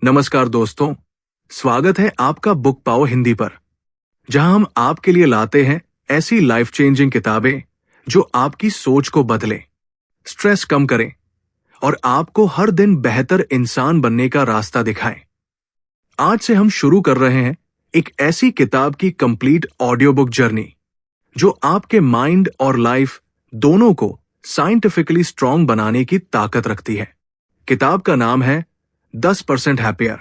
नमस्कार दोस्तों, स्वागत है आपका बुक पाओ हिंदी पर, जहां हम आपके लिए लाते हैं ऐसी लाइफ चेंजिंग किताबें जो आपकी सोच को बदलें, स्ट्रेस कम करें और आपको हर दिन बेहतर इंसान बनने का रास्ता दिखाएं। आज से हम शुरू कर रहे हैं एक ऐसी किताब की कंप्लीट ऑडियो बुक जर्नी जो आपके माइंड और लाइफ दोनों को साइंटिफिकली स्ट्रांग बनाने की ताकत रखती है। किताब का नाम है 10% हैप्पियर।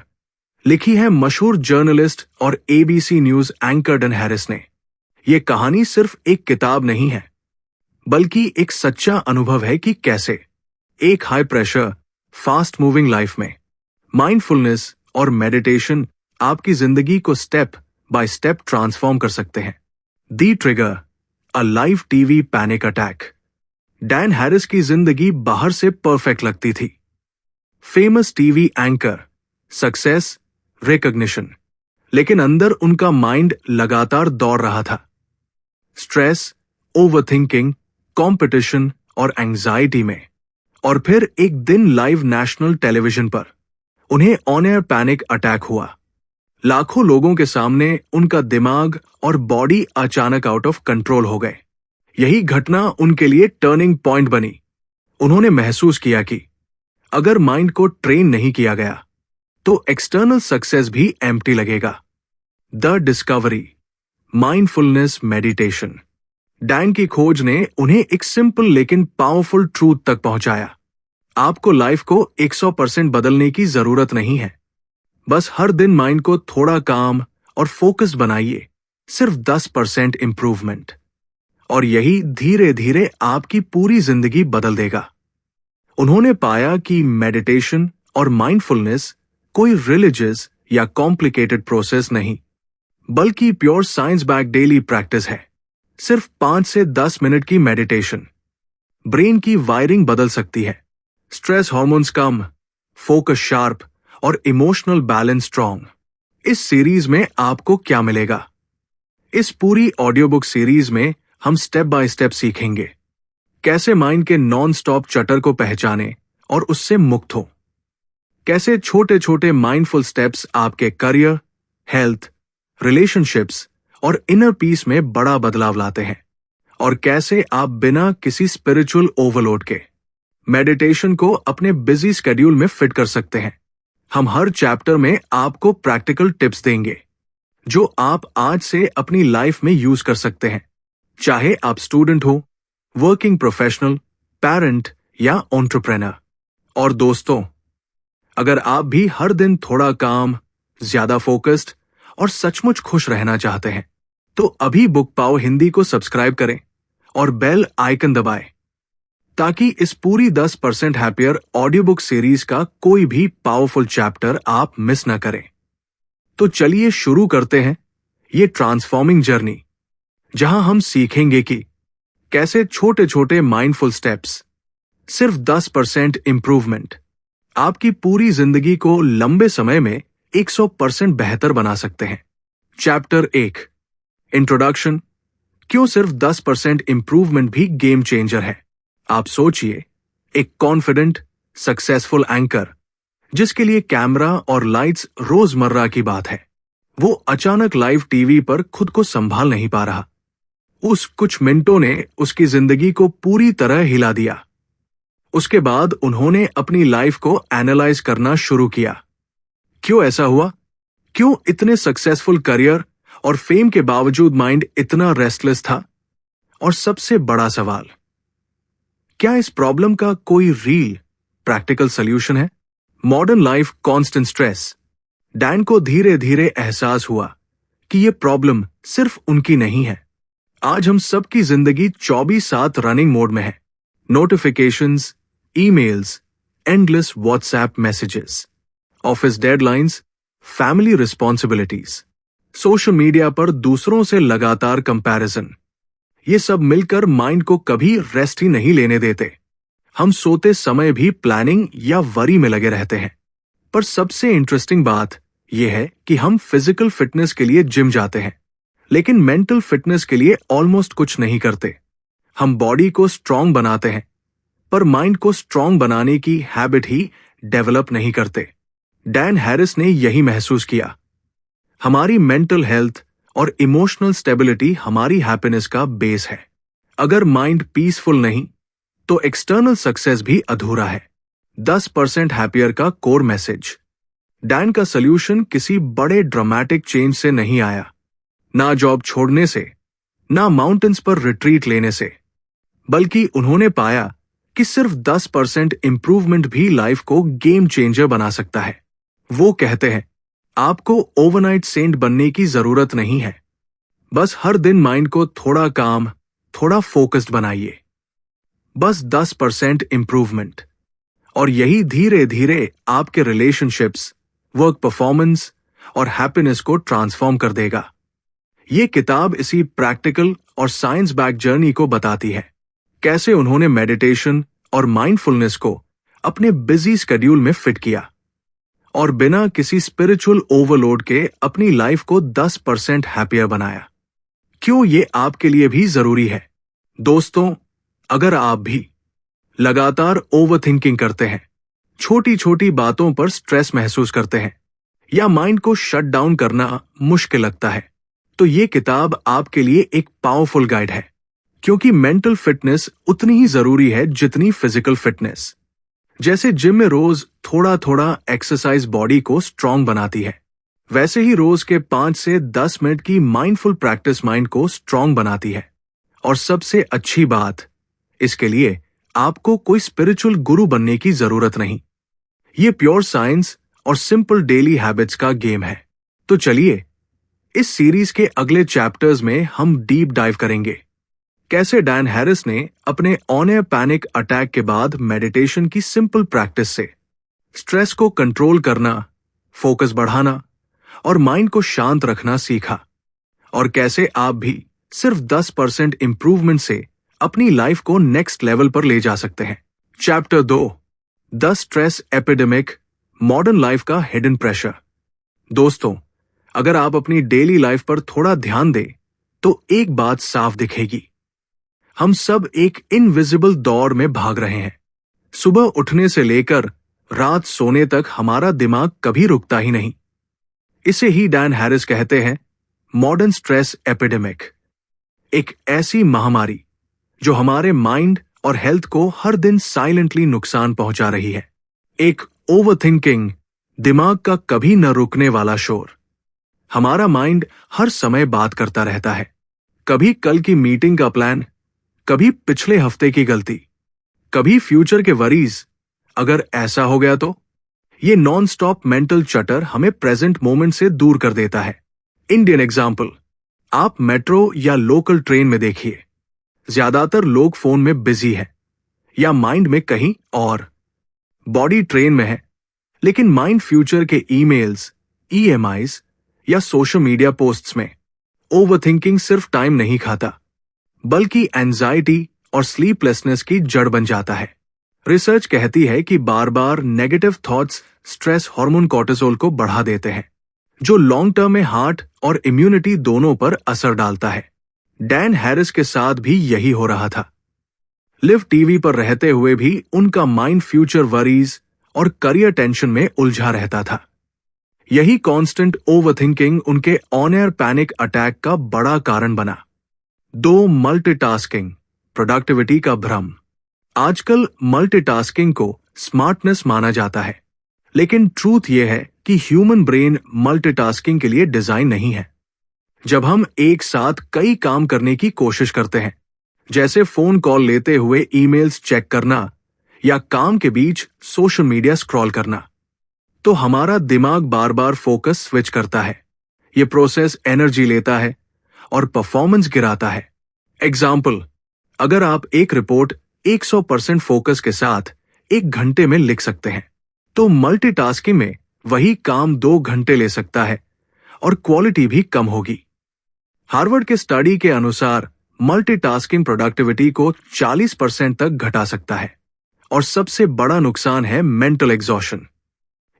लिखी है मशहूर जर्नलिस्ट और ABC news anchor Dan Harris ने। यह कहानी सिर्फ एक किताब नहीं है, बल्कि एक सच्चा अनुभव है कि कैसे एक high pressure, fast moving life में माइंडफुलनेस और मेडिटेशन आपकी जिंदगी को स्टेप बाय स्टेप ट्रांसफॉर्म कर सकते हैं। The trigger, a live TV panic attack. Dan Harris की जिंदगी बाहर से परफेक्ट लगती थी। Famous TV anchor, success, recognition, लेकिन अंदर उनका माइंड लगातार दौड़ रहा था। स्ट्रेस, ओवरथिंकिंग, कंपटीशन और एंजाइटी में। और फिर एक दिन लाइव नेशनल टेलीविजन पर उन्हें ऑन एयर पैनिक अटैक हुआ। लाखों लोगों के सामने उनका दिमाग और बॉडी अचानक आउट ऑफ कंट्रोल हो गए। यही घटना उनके लिए टर्निंग पॉइंट बनी। उन्होंने महसूस किया कि अगर माइंड को ट्रेन नहीं किया गया तो एक्सटर्नल सक्सेस भी एम्प्टी लगेगा। The discovery, mindfulness meditation. Dan की खोज ने उन्हें एक सिंपल लेकिन पावरफुल ट्रूथ तक पहुंचाया। आपको लाइफ को 100% बदलने की जरूरत नहीं है। बस हर दिन माइंड को थोड़ा काम और फोकस बनाइए, सिर्फ 10% इंप्रूवमेंट, और यही धीरे धीरे आपकी पूरी जिंदगी बदल देगा। उन्होंने पाया कि मेडिटेशन और माइंडफुलनेस कोई रिलीजियस या कॉम्प्लिकेटेड प्रोसेस नहीं, बल्कि pure science back daily practice है। सिर्फ 5 से 10 मिनट की मेडिटेशन ब्रेन की वायरिंग बदल सकती है। स्ट्रेस हार्मोन्स कम, फोकस शार्प और इमोशनल बैलेंस स्ट्रांग। इस सीरीज में आपको क्या मिलेगा? इस पूरी ऑडियो बुक सीरीज में हम स्टेप बाय स्टेप सीखेंगे कैसे माइंड के नॉन स्टॉप चटर को पहचाने और उससे मुक्त हो। कैसे छोटे छोटे माइंडफुल स्टेप्स आपके करियर, हेल्थ, रिलेशनशिप्स और इनर पीस में बड़ा बदलाव लाते हैं। और कैसे आप बिना किसी स्पिरिचुअल ओवरलोड के मेडिटेशन को अपने बिजी स्केड्यूल में फिट कर सकते हैं। हम हर चैप्टर में आपको प्रैक्टिकल टिप्स देंगे जो आप आज से अपनी लाइफ में यूज कर सकते हैं, चाहे आप स्टूडेंट हो, वर्किंग प्रोफेशनल, पेरेंट या एंटरप्रेन्योर। और दोस्तों, अगर आप भी हर दिन थोड़ा काम, ज्यादा फोकस्ड और सचमुच खुश रहना चाहते हैं, तो अभी बुक पाओ हिंदी को सब्सक्राइब करें और बेल आइकन दबाएं, ताकि इस पूरी 10% हैप्पियर ऑडियो बुक सीरीज का कोई भी पावरफुल चैप्टर आप मिस न करें। तो चलिए शुरू करते हैं ये ट्रांसफॉर्मिंग जर्नी, जहां हम सीखेंगे कि कैसे छोटे छोटे माइंडफुल स्टेप्स, सिर्फ 10% इंप्रूवमेंट, आपकी पूरी जिंदगी को लंबे समय में 100% बेहतर बना सकते हैं। Chapter 1, introduction. क्यों सिर्फ 10% इंप्रूवमेंट भी गेम चेंजर है? आप सोचिए, एक कॉन्फिडेंट, सक्सेसफुल एंकर जिसके लिए कैमरा और लाइट्स रोजमर्रा की बात है, वो अचानक लाइव टीवी पर खुद को संभाल नहीं पा रहा। उस कुछ मिनटों ने उसकी जिंदगी को पूरी तरह हिला दिया। उसके बाद उन्होंने अपनी लाइफ को एनालाइज करना शुरू किया। क्यों ऐसा हुआ? क्यों इतने सक्सेसफुल करियर और फेम के बावजूद माइंड इतना रेस्टलेस था? और सबसे बड़ा सवाल, क्या इस प्रॉब्लम का कोई रियल प्रैक्टिकल सॉल्यूशन है? Modern life, constant stress. Dan को धीरे धीरे एहसास हुआ कि यह प्रॉब्लम सिर्फ उनकी नहीं है। आज हम सबकी जिंदगी 24/7 रनिंग मोड में है। Notifications, emails, endless WhatsApp messages, office deadlines, family responsibilities, social media पर दूसरों से लगातार कंपैरिजन, ये सब मिलकर माइंड को कभी रेस्ट ही नहीं लेने देते। हम सोते समय भी प्लानिंग या वरी में लगे रहते हैं। पर सबसे इंटरेस्टिंग बात यह है कि हम फिजिकल फिटनेस के लिए जिम जाते हैं, लेकिन मेंटल फिटनेस के लिए ऑलमोस्ट कुछ नहीं करते। हम बॉडी को स्ट्रांग बनाते हैं, पर माइंड को स्ट्रांग बनाने की हैबिट ही डेवलप नहीं करते। डैन हैरिस ने यही महसूस किया। हमारी मेंटल हेल्थ और इमोशनल स्टेबिलिटी हमारी हैप्पीनेस का बेस है। अगर माइंड पीसफुल नहीं तो एक्सटर्नल सक्सेस भी अधूरा है। 10% हैप्पियर का कोर मैसेज। डैन का सल्यूशन किसी बड़े ड्रामेटिक चेंज से नहीं आया, ना जॉब छोड़ने से, ना माउंटेन्स पर रिट्रीट लेने से, बल्कि उन्होंने पाया कि सिर्फ 10% इंप्रूवमेंट भी लाइफ को गेम चेंजर बना सकता है। वो कहते हैं, आपको ओवरनाइट सेंट बनने की जरूरत नहीं है, बस हर दिन माइंड को थोड़ा काम, थोड़ा फोकस्ड बनाइए। बस 10% इंप्रूवमेंट, और यही धीरे धीरे आपके रिलेशनशिप्स, वर्क परफॉर्मेंस और हैप्पीनेस को ट्रांसफॉर्म कर देगा। ये किताब इसी प्रैक्टिकल और साइंस बैक जर्नी को बताती है, कैसे उन्होंने मेडिटेशन और माइंडफुलनेस को अपने बिजी शेड्यूल में फिट किया और बिना किसी स्पिरिचुअल ओवरलोड के अपनी लाइफ को 10% हैप्पियर बनाया। क्यों ये आपके लिए भी जरूरी है? दोस्तों, अगर आप भी लगातार ओवरथिंकिंग करते हैं, छोटी छोटी बातों पर स्ट्रेस महसूस करते हैं या माइंड को शट डाउन करना मुश्किल लगता है, तो ये किताब आपके लिए एक पावरफुल गाइड है। क्योंकि मेंटल फिटनेस उतनी ही जरूरी है जितनी फिजिकल फिटनेस। जैसे जिम में रोज थोड़ा थोड़ा एक्सरसाइज बॉडी को स्ट्रांग बनाती है, वैसे ही रोज के 5 से 10 मिनट की माइंडफुल प्रैक्टिस माइंड को स्ट्रांग बनाती है। और सबसे अच्छी बात, इसके लिए आपको कोई स्पिरिचुअल गुरु बनने की जरूरत नहीं। ये प्योर साइंस और सिंपल डेली हैबिट्स का गेम है। तो चलिए, इस सीरीज के अगले चैप्टर्स में हम डीप डाइव करेंगे, कैसे डैन हैरिस ने अपने ऑन एयर पैनिक अटैक के बाद मेडिटेशन की सिंपल प्रैक्टिस से स्ट्रेस को कंट्रोल करना, फोकस बढ़ाना और माइंड को शांत रखना सीखा, और कैसे आप भी सिर्फ 10% इंप्रूवमेंट से अपनी लाइफ को नेक्स्ट लेवल पर ले जा सकते हैं। Chapter 2, the stress epidemic, modern life का हिडन प्रेशर। दोस्तों, अगर आप अपनी डेली लाइफ पर थोड़ा ध्यान दें तो एक बात साफ दिखेगी, हम सब एक इनविजिबल दौर में भाग रहे हैं। सुबह उठने से लेकर रात सोने तक हमारा दिमाग कभी रुकता ही नहीं। इसे ही डैन हैरिस कहते हैं मॉडर्न स्ट्रेस एपिडेमिक, एक ऐसी महामारी जो हमारे माइंड और हेल्थ को हर दिन साइलेंटली नुकसान पहुंचा रही है। एक ओवरथिंकिंग, दिमाग का कभी न रुकने वाला शोर। हमारा माइंड हर समय बात करता रहता है, कभी कल की मीटिंग का प्लान, कभी पिछले हफ्ते की गलती, कभी फ्यूचर के वरीज, अगर ऐसा हो गया तो। ये नॉन स्टॉप मेंटल चटर हमें प्रेजेंट मोमेंट से दूर कर देता है। इंडियन एग्जाम्पल, आप मेट्रो या लोकल ट्रेन में देखिए, ज्यादातर लोग फोन में बिजी हैं या माइंड में कहीं और। बॉडी ट्रेन में है, लेकिन माइंड फ्यूचर के ईमेल्स, ईएमआईज या सोशल मीडिया पोस्ट्स में। ओवरथिंकिंग सिर्फ टाइम नहीं खाता, बल्कि एंजाइटी और स्लीपलेसनेस की जड़ बन जाता है। रिसर्च कहती है कि बार बार negative thoughts stress hormone cortisol को बढ़ा देते हैं, जो लॉन्ग टर्म में हार्ट और इम्यूनिटी दोनों पर असर डालता है। डैन हैरिस के साथ भी यही हो रहा था। लिव टीवी पर रहते हुए भी उनका माइंड फ्यूचर वरीज और करियर टेंशन में उलझा रहता था। यही कांस्टेंट ओवरथिंकिंग उनके ऑन एयर पैनिक अटैक का बड़ा कारण बना। 2, मल्टीटास्किंग, प्रोडक्टिविटी का भ्रम। आजकल मल्टीटास्किंग को स्मार्टनेस माना जाता है, लेकिन ट्रूथ यह है कि ह्यूमन ब्रेन मल्टीटास्किंग के लिए डिजाइन नहीं है। जब हम एक साथ कई काम करने की कोशिश करते हैं, जैसे फोन कॉल लेते हुए ईमेल्स चेक करना या काम के बीच सोशल मीडिया स्क्रॉल करना, तो हमारा दिमाग बार बार फोकस स्विच करता है। ये प्रोसेस एनर्जी लेता है और परफॉर्मेंस गिराता है। एग्जाम्पल, अगर आप एक रिपोर्ट 100% फोकस के साथ 1 घंटे में लिख सकते हैं, तो मल्टीटास्किंग में वही काम 2 घंटे ले सकता है और क्वालिटी भी कम होगी। हार्वर्ड के स्टडी के अनुसार मल्टीटास्किंग प्रोडक्टिविटी को 40% तक घटा सकता है, और सबसे बड़ा नुकसान है मेंटल एग्जॉशन,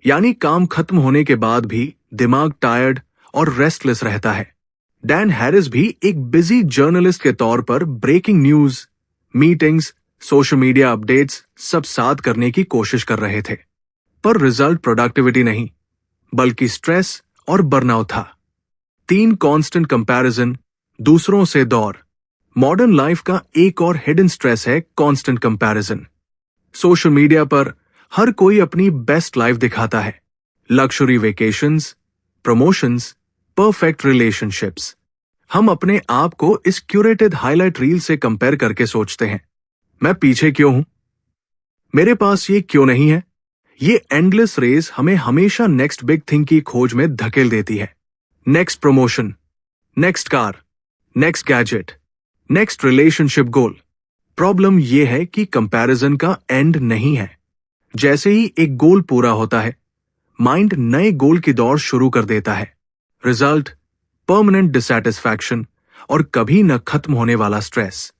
यानी काम खत्म होने के बाद भी दिमाग टायर्ड और रेस्टलेस रहता है। डैन हैरिस भी एक बिजी जर्नलिस्ट के तौर पर breaking news, meetings, social media updates सब साथ करने की कोशिश कर रहे थे। पर रिजल्ट प्रोडक्टिविटी नहीं, बल्कि स्ट्रेस और बर्नआउट था। 3 कांस्टेंट कंपैरिजन, दूसरों से दौर। मॉडर्न लाइफ का एक और हिडन स्ट्रेस है कांस्टेंट कंपैरिजन। सोशल मीडिया पर हर कोई अपनी बेस्ट लाइफ दिखाता है। Luxury vacations, promotions, perfect relationships. हम अपने आप को इस क्यूरेटेड हाईलाइट रील से कंपेयर करके सोचते हैं, मैं पीछे क्यों हूं? मेरे पास ये क्यों नहीं है? ये एंडलेस रेस हमें हमेशा नेक्स्ट बिग थिंग की खोज में धकेल देती है। Next promotion, next car, next gadget, next relationship goal. Problem यह है कि कंपैरिजन का एंड नहीं है। जैसे ही एक गोल पूरा होता है, माइंड नए गोल की दौड़ शुरू कर देता है। रिजल्ट, परमानेंट डिसैटिस्फैक्शन और कभी न खत्म होने वाला स्ट्रेस।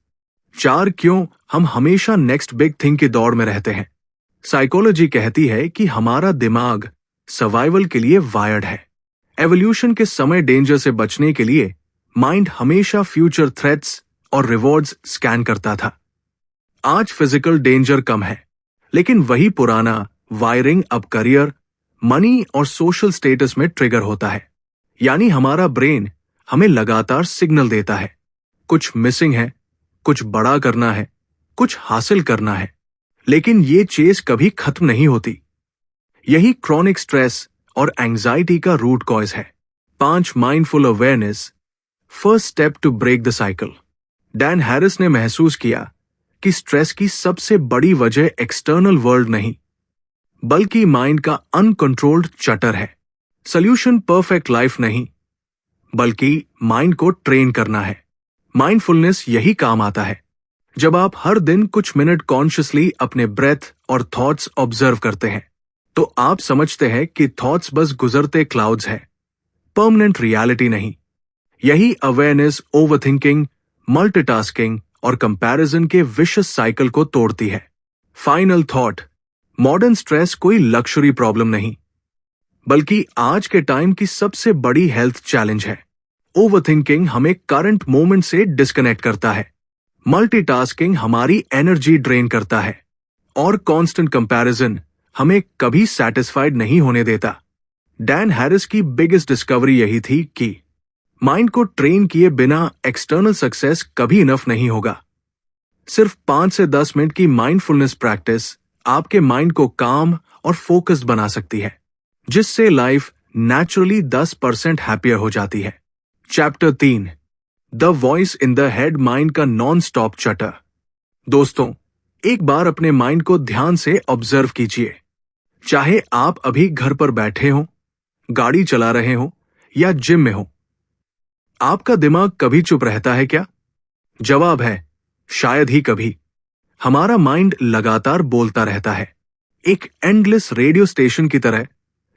4 क्यों हम हमेशा नेक्स्ट बिग थिंग की दौड़ में रहते हैं। साइकोलॉजी कहती है कि हमारा दिमाग सर्वाइवल के लिए वायर्ड है। एवोल्यूशन के समय डेंजर से बचने के लिए माइंड हमेशा फ्यूचर थ्रेट्स और रिवॉर्ड्स स्कैन करता था। आज फिजिकल डेंजर कम है, लेकिन वही पुराना वायरिंग अब करियर, मनी और सोशल स्टेटस में ट्रिगर होता है। यानी हमारा ब्रेन हमें लगातार सिग्नल देता है, कुछ मिसिंग है, कुछ बड़ा करना है, कुछ हासिल करना है, लेकिन ये चेस कभी खत्म नहीं होती। यही क्रॉनिक स्ट्रेस और एंजाइटी का रूट कॉज है। 5 mindful awareness, first step to break the cycle. Dan Harris ने महसूस किया कि स्ट्रेस की सबसे बड़ी वजह एक्सटर्नल वर्ल्ड नहीं, बल्कि माइंड का अनकंट्रोल्ड चटर है। सॉल्यूशन परफेक्ट लाइफ नहीं, बल्कि माइंड को ट्रेन करना है। माइंडफुलनेस यही काम आता है। जब आप हर दिन कुछ मिनट कॉन्शियसली अपने ब्रेथ और थॉट्स ऑब्जर्व करते हैं, तो आप समझते हैं कि थॉट्स बस गुजरते क्लाउड्स हैं, परमानेंट रियलिटी नहीं। यही अवेयरनेस ओवरथिंकिंग, मल्टीटास्किंग और कंपैरिजन के विशियस साइकिल को तोड़ती है। फाइनल थॉट, मॉडर्न स्ट्रेस कोई लक्जरी प्रॉब्लम नहीं, बल्कि आज के टाइम की सबसे बड़ी हेल्थ चैलेंज है। ओवरथिंकिंग हमें करंट मोमेंट से डिस्कनेक्ट करता है, मल्टीटास्किंग हमारी एनर्जी ड्रेन करता है, और कांस्टेंट कंपैरिजन हमें कभी सैटिस्फाइड नहीं होने देता। डैन हैरिस की बिगेस्ट डिस्कवरी यही थी कि माइंड को ट्रेन किए बिना एक्सटर्नल सक्सेस कभी इनफ नहीं होगा। सिर्फ 5 से 10 मिनट की माइंडफुलनेस प्रैक्टिस आपके माइंड को काम और फोकस्ड बना सकती है, जिससे लाइफ नेचुरली 10% हैप्पियर हो जाती है। Chapter 3, the voice in the head mind का नॉन स्टॉप चटर। दोस्तों, एक बार अपने माइंड को ध्यान से ऑब्जर्व कीजिए। चाहे आप अभी घर पर बैठे हो, गाड़ी चला रहे हो या जिम में हो, आपका दिमाग कभी चुप रहता है क्या? जवाब है शायद ही कभी। हमारा माइंड लगातार बोलता रहता है, एक एंडलेस रेडियो स्टेशन की तरह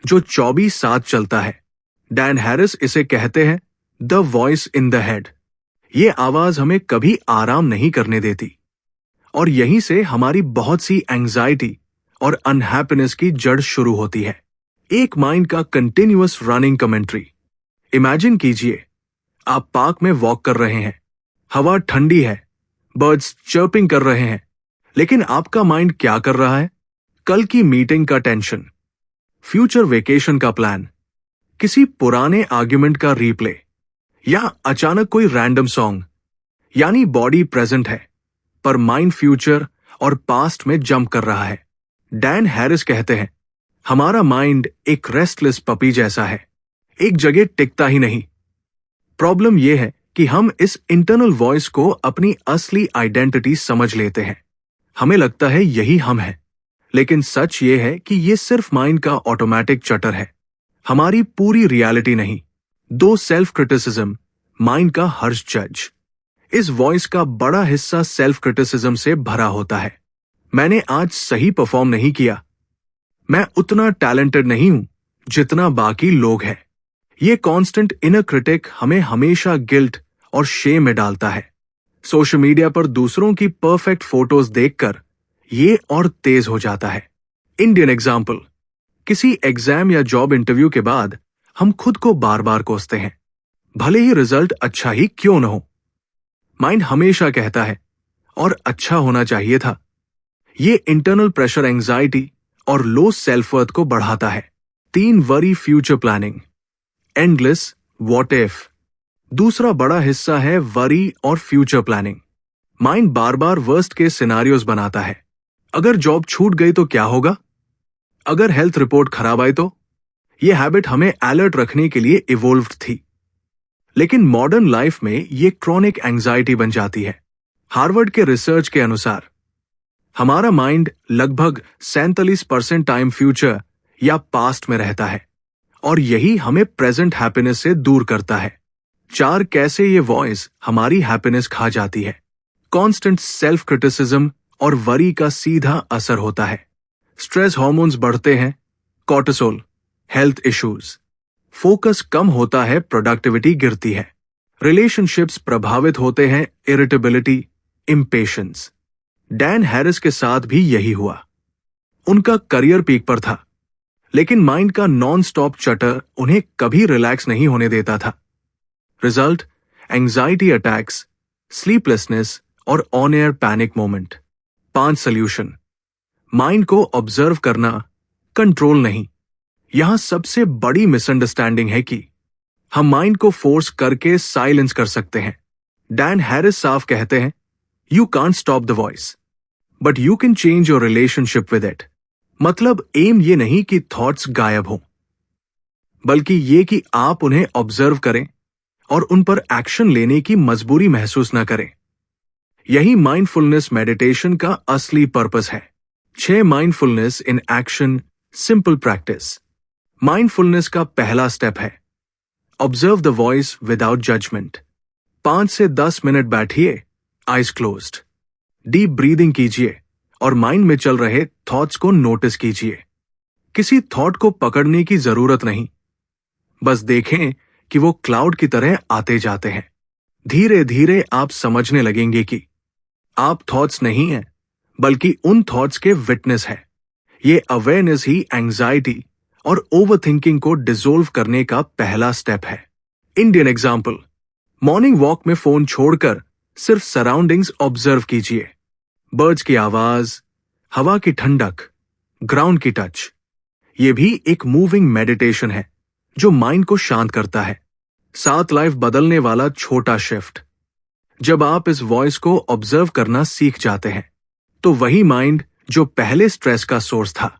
जो 24/7 चलता है। डैन हैरिस इसे कहते हैं the voice in the head. ये आवाज हमें कभी आराम नहीं करने देती, और यहीं से हमारी बहुत सी एंजाइटी और अनहैप्पीनेस की जड़ शुरू होती है। एक माइंड का कंटिन्यूअस रनिंग कमेंट्री। इमेजिन कीजिए, आप पार्क में वॉक कर रहे हैं, हवा ठंडी है, बर्ड्स चर्पिंग कर रहे हैं, लेकिन आपका माइंड क्या कर रहा है? कल की मीटिंग का टेंशन, फ्यूचर वेकेशन का प्लान, किसी पुराने आर्ग्यूमेंट का रीप्ले, या अचानक कोई रैंडम सॉन्ग। यानी बॉडी प्रेजेंट है, पर माइंड फ्यूचर और पास्ट में जंप कर रहा है। डैन हैरिस कहते हैं, हमारा माइंड एक रेस्टलेस पपी जैसा है, एक जगह टिकता ही नहीं। प्रॉब्लम यह है कि हम इस इंटरनल वॉइस को अपनी असली आइडेंटिटी समझ लेते हैं। हमें लगता है यही हम हैं, लेकिन सच ये है कि ये सिर्फ माइंड का ऑटोमेटिक चटर है, हमारी पूरी रियलिटी नहीं। 2 सेल्फ क्रिटिसिज्म, माइंड का हर्ष जज। इस वॉइस का बड़ा हिस्सा सेल्फ क्रिटिसिज्म से भरा होता है। मैंने आज सही परफॉर्म नहीं किया, मैं उतना टैलेंटेड नहीं हूं जितना बाकी लोग हैं। ये कांस्टेंट इनर क्रिटिक हमें हमेशा गिल्ट और शेम में डालता है। सोशल मीडिया पर दूसरों की परफेक्ट फोटोज देखकर ये और तेज हो जाता है। इंडियन एग्जाम्पल, किसी एग्जाम या जॉब इंटरव्यू के बाद हम खुद को बार बार कोसते हैं, भले ही रिजल्ट अच्छा ही क्यों न हो। माइंड हमेशा कहता है और अच्छा होना चाहिए था। ये इंटरनल प्रेशर एंजाइटी और लो सेल्फ वर्थ को बढ़ाता है। 3 worry future planning, endless what if. दूसरा बड़ा हिस्सा है वरी और फ्यूचर प्लानिंग। माइंड बार बार वर्स्ट के सिनारियोज बनाता है। अगर जॉब छूट गई तो क्या होगा? अगर हेल्थ रिपोर्ट खराब आई तो? यह हैबिट हमें अलर्ट रखने के लिए इवोल्व्ड थी, लेकिन मॉडर्न लाइफ में यह क्रॉनिक एंजाइटी बन जाती है। हार्वर्ड के रिसर्च के अनुसार हमारा माइंड लगभग 47% टाइम फ्यूचर या पास्ट में रहता है, और यही हमें प्रेजेंट हैप्पीनेस से दूर करता है। 4 कैसे ये वॉइस हमारी हैप्पीनेस खा जाती है। कांस्टेंट सेल्फ क्रिटिसिज्म और वरी का सीधा असर होता है। स्ट्रेस हार्मोन्स बढ़ते हैं, कॉर्टिसोल, हेल्थ इश्यूज, फोकस कम होता है, प्रोडक्टिविटी गिरती है, रिलेशनशिप्स प्रभावित होते हैं, इरिटेबिलिटी, इम्पेशंस। डैन हैरिस के साथ भी यही हुआ। उनका करियर पीक पर था, लेकिन माइंड का नॉन स्टॉप चटर उन्हें कभी रिलैक्स नहीं होने देता था। रिजल्ट, एंजाइटी अटैक्स, स्लीपलेसनेस और on air panic moment. 5 solution. Mind को ऑब्जर्व करना, कंट्रोल नहीं। यहां सबसे बड़ी मिसअंडरस्टैंडिंग है कि हम माइंड को फोर्स करके साइलेंस कर सकते हैं। डैन हैरिस साफ कहते हैं, you can't stop the voice, but you can change your relationship with it. मतलब एम ये नहीं कि थॉट्स गायब हों, बल्कि ये कि आप उन्हें ऑब्जर्व करें और उन पर एक्शन लेने की मजबूरी महसूस न करें। यही माइंडफुलनेस मेडिटेशन का असली पर्पस है। 6 mindfulness in action simple practice. Mindfulness का पहला स्टेप है observe the voice without judgement. 5 से 10 मिनट बैठिए, आइज क्लोज्ड, डीप ब्रीदिंग कीजिए और माइंड में चल रहे थॉट्स को नोटिस कीजिए। किसी थॉट को पकड़ने की जरूरत नहीं, बस देखें कि वो क्लाउड की तरह आते जाते हैं। धीरे धीरे आप समझने लगेंगे कि आप थॉट्स नहीं हैं, बल्कि उन थॉट्स के विटनेस हैं। ये अवेयरनेस ही एंजाइटी और ओवरथिंकिंग को डिसोल्व करने का पहला स्टेप है। इंडियन एग्जाम्पल, मॉर्निंग वॉक में फोन छोड़कर सिर्फ सराउंडिंग्स ऑब्जर्व कीजिए। बर्ड्स की आवाज, हवा की ठंडक, ग्राउंड की टच। ये भी एक मूविंग मेडिटेशन है जो माइंड को शांत करता है। 7 लाइफ बदलने वाला छोटा शिफ्ट। जब आप इस वॉइस को ऑब्जर्व करना सीख जाते हैं, तो वही माइंड जो पहले स्ट्रेस का सोर्स था,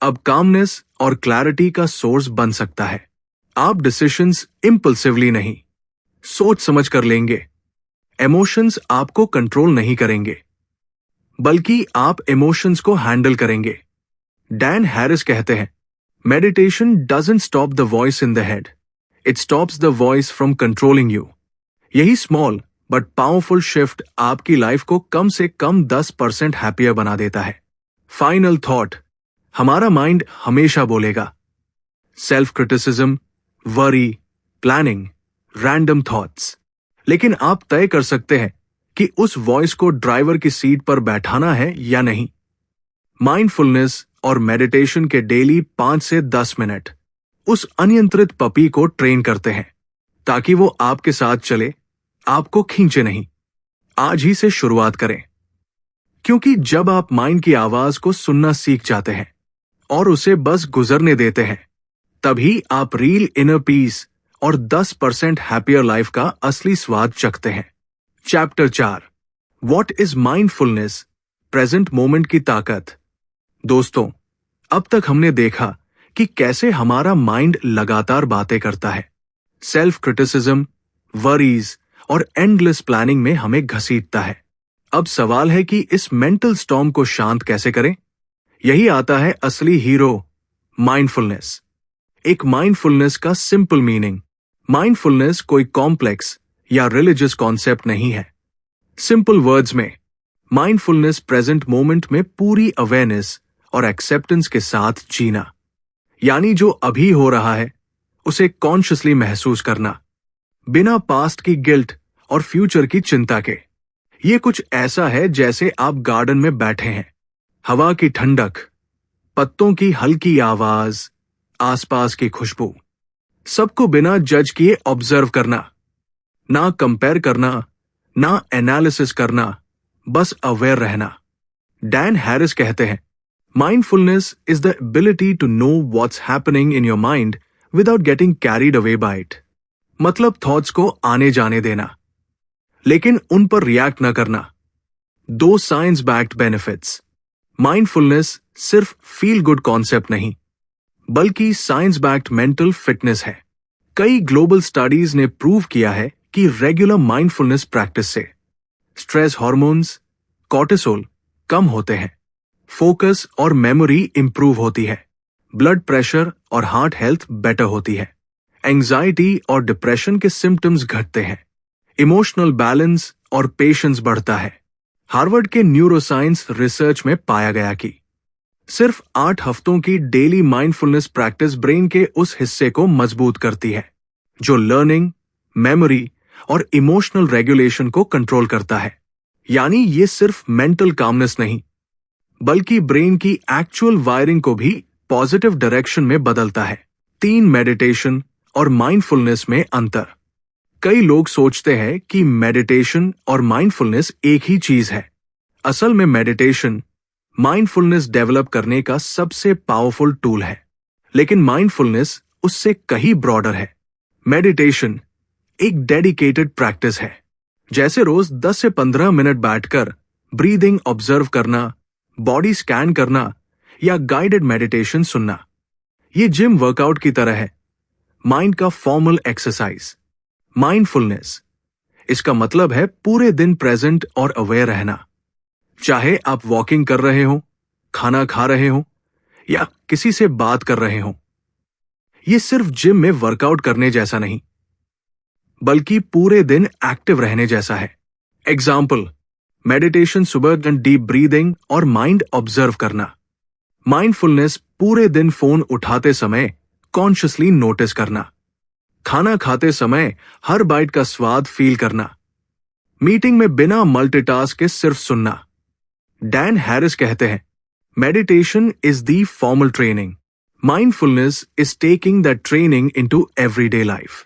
अब कामनेस और क्लैरिटी का सोर्स बन सकता है। आप डिसीजंस इंपल्सिवली नहीं, सोच समझ कर लेंगे। इमोशंस आपको कंट्रोल नहीं करेंगे, बल्कि आप इमोशंस को हैंडल करेंगे। डैन हैरिस कहते हैं, meditation doesn't stop the voice in the head, it stops the voice from controlling you. यही स्मॉल बट पावरफुल शिफ्ट आपकी लाइफ को कम से कम 10% हैप्पियर बना देता है। फाइनल थॉट, हमारा माइंड हमेशा बोलेगा। Self criticism, worry, planning, random thoughts. लेकिन आप तय कर सकते हैं कि उस वॉइस को ड्राइवर की सीट पर बैठाना है या नहीं। माइंडफुलनेस और मेडिटेशन के डेली 5 से 10 मिनट उस अनियंत्रित पपी को ट्रेन करते हैं, ताकि वो आपके साथ चले, आपको खींचे नहीं। आज ही से शुरुआत करें, क्योंकि जब आप माइंड की आवाज को सुनना सीख जाते हैं और उसे बस गुजरने देते हैं, तभी आप रियल इनर पीस और 10% हैप्पियर लाइफ का असली स्वाद चखते हैं। Chapter 4, what is mindfulness, present moment की ताकत। दोस्तों, अब तक हमने देखा कि कैसे हमारा माइंड लगातार बातें करता है, सेल्फ क्रिटिसिज्म, वरीज और एंडलेस प्लानिंग में हमें घसीटता है। अब सवाल है कि इस मेंटल स्टॉर्म को शांत कैसे करें। यही आता है असली हीरो, माइंडफुलनेस। एक माइंडफुलनेस का सिंपल मीनिंग। माइंडफुलनेस कोई कॉम्प्लेक्स या रिलीजियस कॉन्सेप्ट नहीं है। सिंपल वर्ड्स में, माइंडफुलनेस प्रेजेंट मोमेंट में पूरी अवेयरनेस और एक्सेप्टेंस के साथ जीना, यानी जो अभी हो रहा है उसे कॉन्शियसली महसूस करना, बिना पास्ट की गिल्ट और फ्यूचर की चिंता के। ये कुछ ऐसा है जैसे आप गार्डन में बैठे हैं, हवा की ठंडक, पत्तों की हल्की आवाज, आसपास की खुशबू, सबको बिना जज किए ऑब्जर्व करना, ना कंपेयर करना, ना एनालिसिस करना, बस अवेयर रहना। डैन हैरिस कहते हैं, Mindfulness is the ability to know what's happening in your mind without getting carried away by it. मतलब थॉट्स को आने जाने देना, लेकिन उन पर रिएक्ट न करना। दो साइंस बैक्ड बेनिफिट्स। माइंडफुलनेस सिर्फ फील गुड कॉन्सेप्ट नहीं, बल्कि साइंस बैक्ड मेंटल फिटनेस है। कई ग्लोबल स्टडीज ने प्रूव किया है कि रेगुलर माइंडफुलनेस प्रैक्टिस से स्ट्रेस हार्मोन्स, कॉर्टिसोल कम होते हैं, फोकस और मेमोरी इंप्रूव होती है, ब्लड प्रेशर और हार्ट हेल्थ बेटर होती है, एंजाइटी और डिप्रेशन के सिम्टम्स घटते हैं, इमोशनल बैलेंस और पेशेंस बढ़ता है। हार्वर्ड के न्यूरोसाइंस रिसर्च में पाया गया कि सिर्फ 8 हफ्तों की डेली माइंडफुलनेस प्रैक्टिस ब्रेन के उस हिस्से को मजबूत करती है जो लर्निंग, मेमोरी और इमोशनल रेगुलेशन को कंट्रोल करता है। यानी ये सिर्फ मेंटल कामनेस नहीं, बल्कि ब्रेन की एक्चुअल वायरिंग को भी पॉजिटिव डायरेक्शन में बदलता है। 3 मेडिटेशन और माइंडफुलनेस में अंतर। कई लोग सोचते हैं कि मेडिटेशन और माइंडफुलनेस एक ही चीज है। असल में मेडिटेशन माइंडफुलनेस डेवलप करने का सबसे पावरफुल टूल है, लेकिन माइंडफुलनेस उससे कहीं ब्रॉडर है। मेडिटेशन एक डेडिकेटेड प्रैक्टिस है, जैसे रोज 10 से 15 मिनट बैठकर ब्रीदिंग ऑब्जर्व करना, बॉडी स्कैन करना या गाइडेड मेडिटेशन सुनना। ये जिम वर्कआउट की तरह है, माइंड का फॉर्मल एक्सरसाइज। माइंडफुलनेस, इसका मतलब है पूरे दिन प्रेजेंट और अवेयर रहना। चाहे आप वॉकिंग कर रहे हो, खाना खा रहे हो या किसी से बात कर रहे हो। ये सिर्फ जिम में वर्कआउट करने जैसा नहीं, बल्कि पूरे दिन एक्टिव रहने जैसा है। एग्जाम्पल, मेडिटेशन सुबह डीप ब्रीदिंग और माइंड ऑब्जर्व करना। माइंडफुलनेस पूरे दिन फोन उठाते समय कॉन्शियसली नोटिस करना। खाना खाते समय हर बाइट का स्वाद फील करना। मीटिंग में बिना मल्टीटास्क के सिर्फ सुनना। डैन हैरिस कहते हैं, meditation is the formal training, mindfulness is taking that training into everyday life.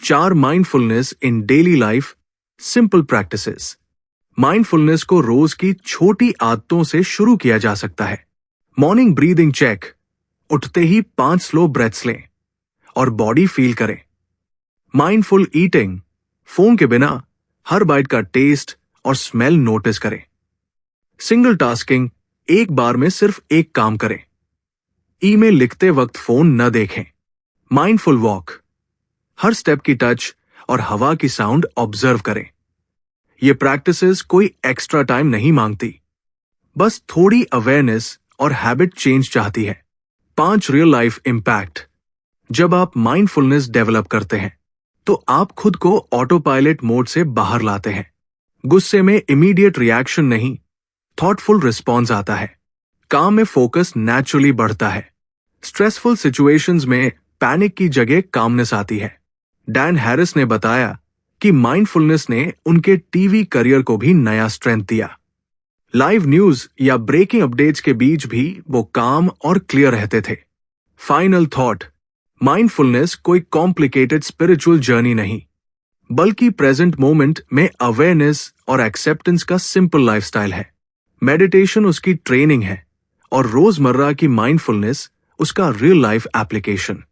4 mindfulness in daily life simple practices. Mindfulness को रोज की छोटी आदतों से शुरू किया जा सकता है। मॉर्निंग ब्रीदिंग चेक, उठते ही 5 स्लो ब्रेथ्स लें और बॉडी फील करें। माइंडफुल ईटिंग, फोन के बिना हर बाइट का टेस्ट और स्मेल नोटिस करें। सिंगल टास्किंग, एक बार में सिर्फ एक काम करें। ईमेल लिखते वक्त फोन न देखें। माइंडफुल वॉक, हर स्टेप की टच और हवा की साउंड ऑब्जर्व करें। ये प्रैक्टिसेस कोई एक्स्ट्रा टाइम नहीं मांगती, बस थोड़ी अवेयरनेस और हैबिट चेंज चाहती है। 5 रियल लाइफ इंपैक्ट। जब आप माइंडफुलनेस डेवलप करते हैं तो आप खुद को ऑटो पायलट मोड से बाहर लाते हैं। गुस्से में इमीडिएट रिएक्शन नहीं, थॉटफुल रिस्पॉन्स आता है। काम में फोकस नेचुरली बढ़ता है। स्ट्रेसफुल सिचुएशंस में पैनिक की जगह कामनेस आती है। डैन हैरिस ने बताया कि माइंडफुलनेस ने उनके टीवी करियर को भी नया स्ट्रेंथ दिया। लाइव न्यूज या ब्रेकिंग अपडेट्स के बीच भी वो काम और क्लियर रहते थे। फाइनल थॉट, माइंडफुलनेस कोई कॉम्प्लिकेटेड स्पिरिचुअल जर्नी नहीं, बल्कि प्रेजेंट मोमेंट में अवेयरनेस और एक्सेप्टेंस का सिंपल लाइफस्टाइल है। मेडिटेशन उसकी ट्रेनिंग है और रोजमर्रा की माइंडफुलनेस उसका रियल लाइफ एप्लीकेशन।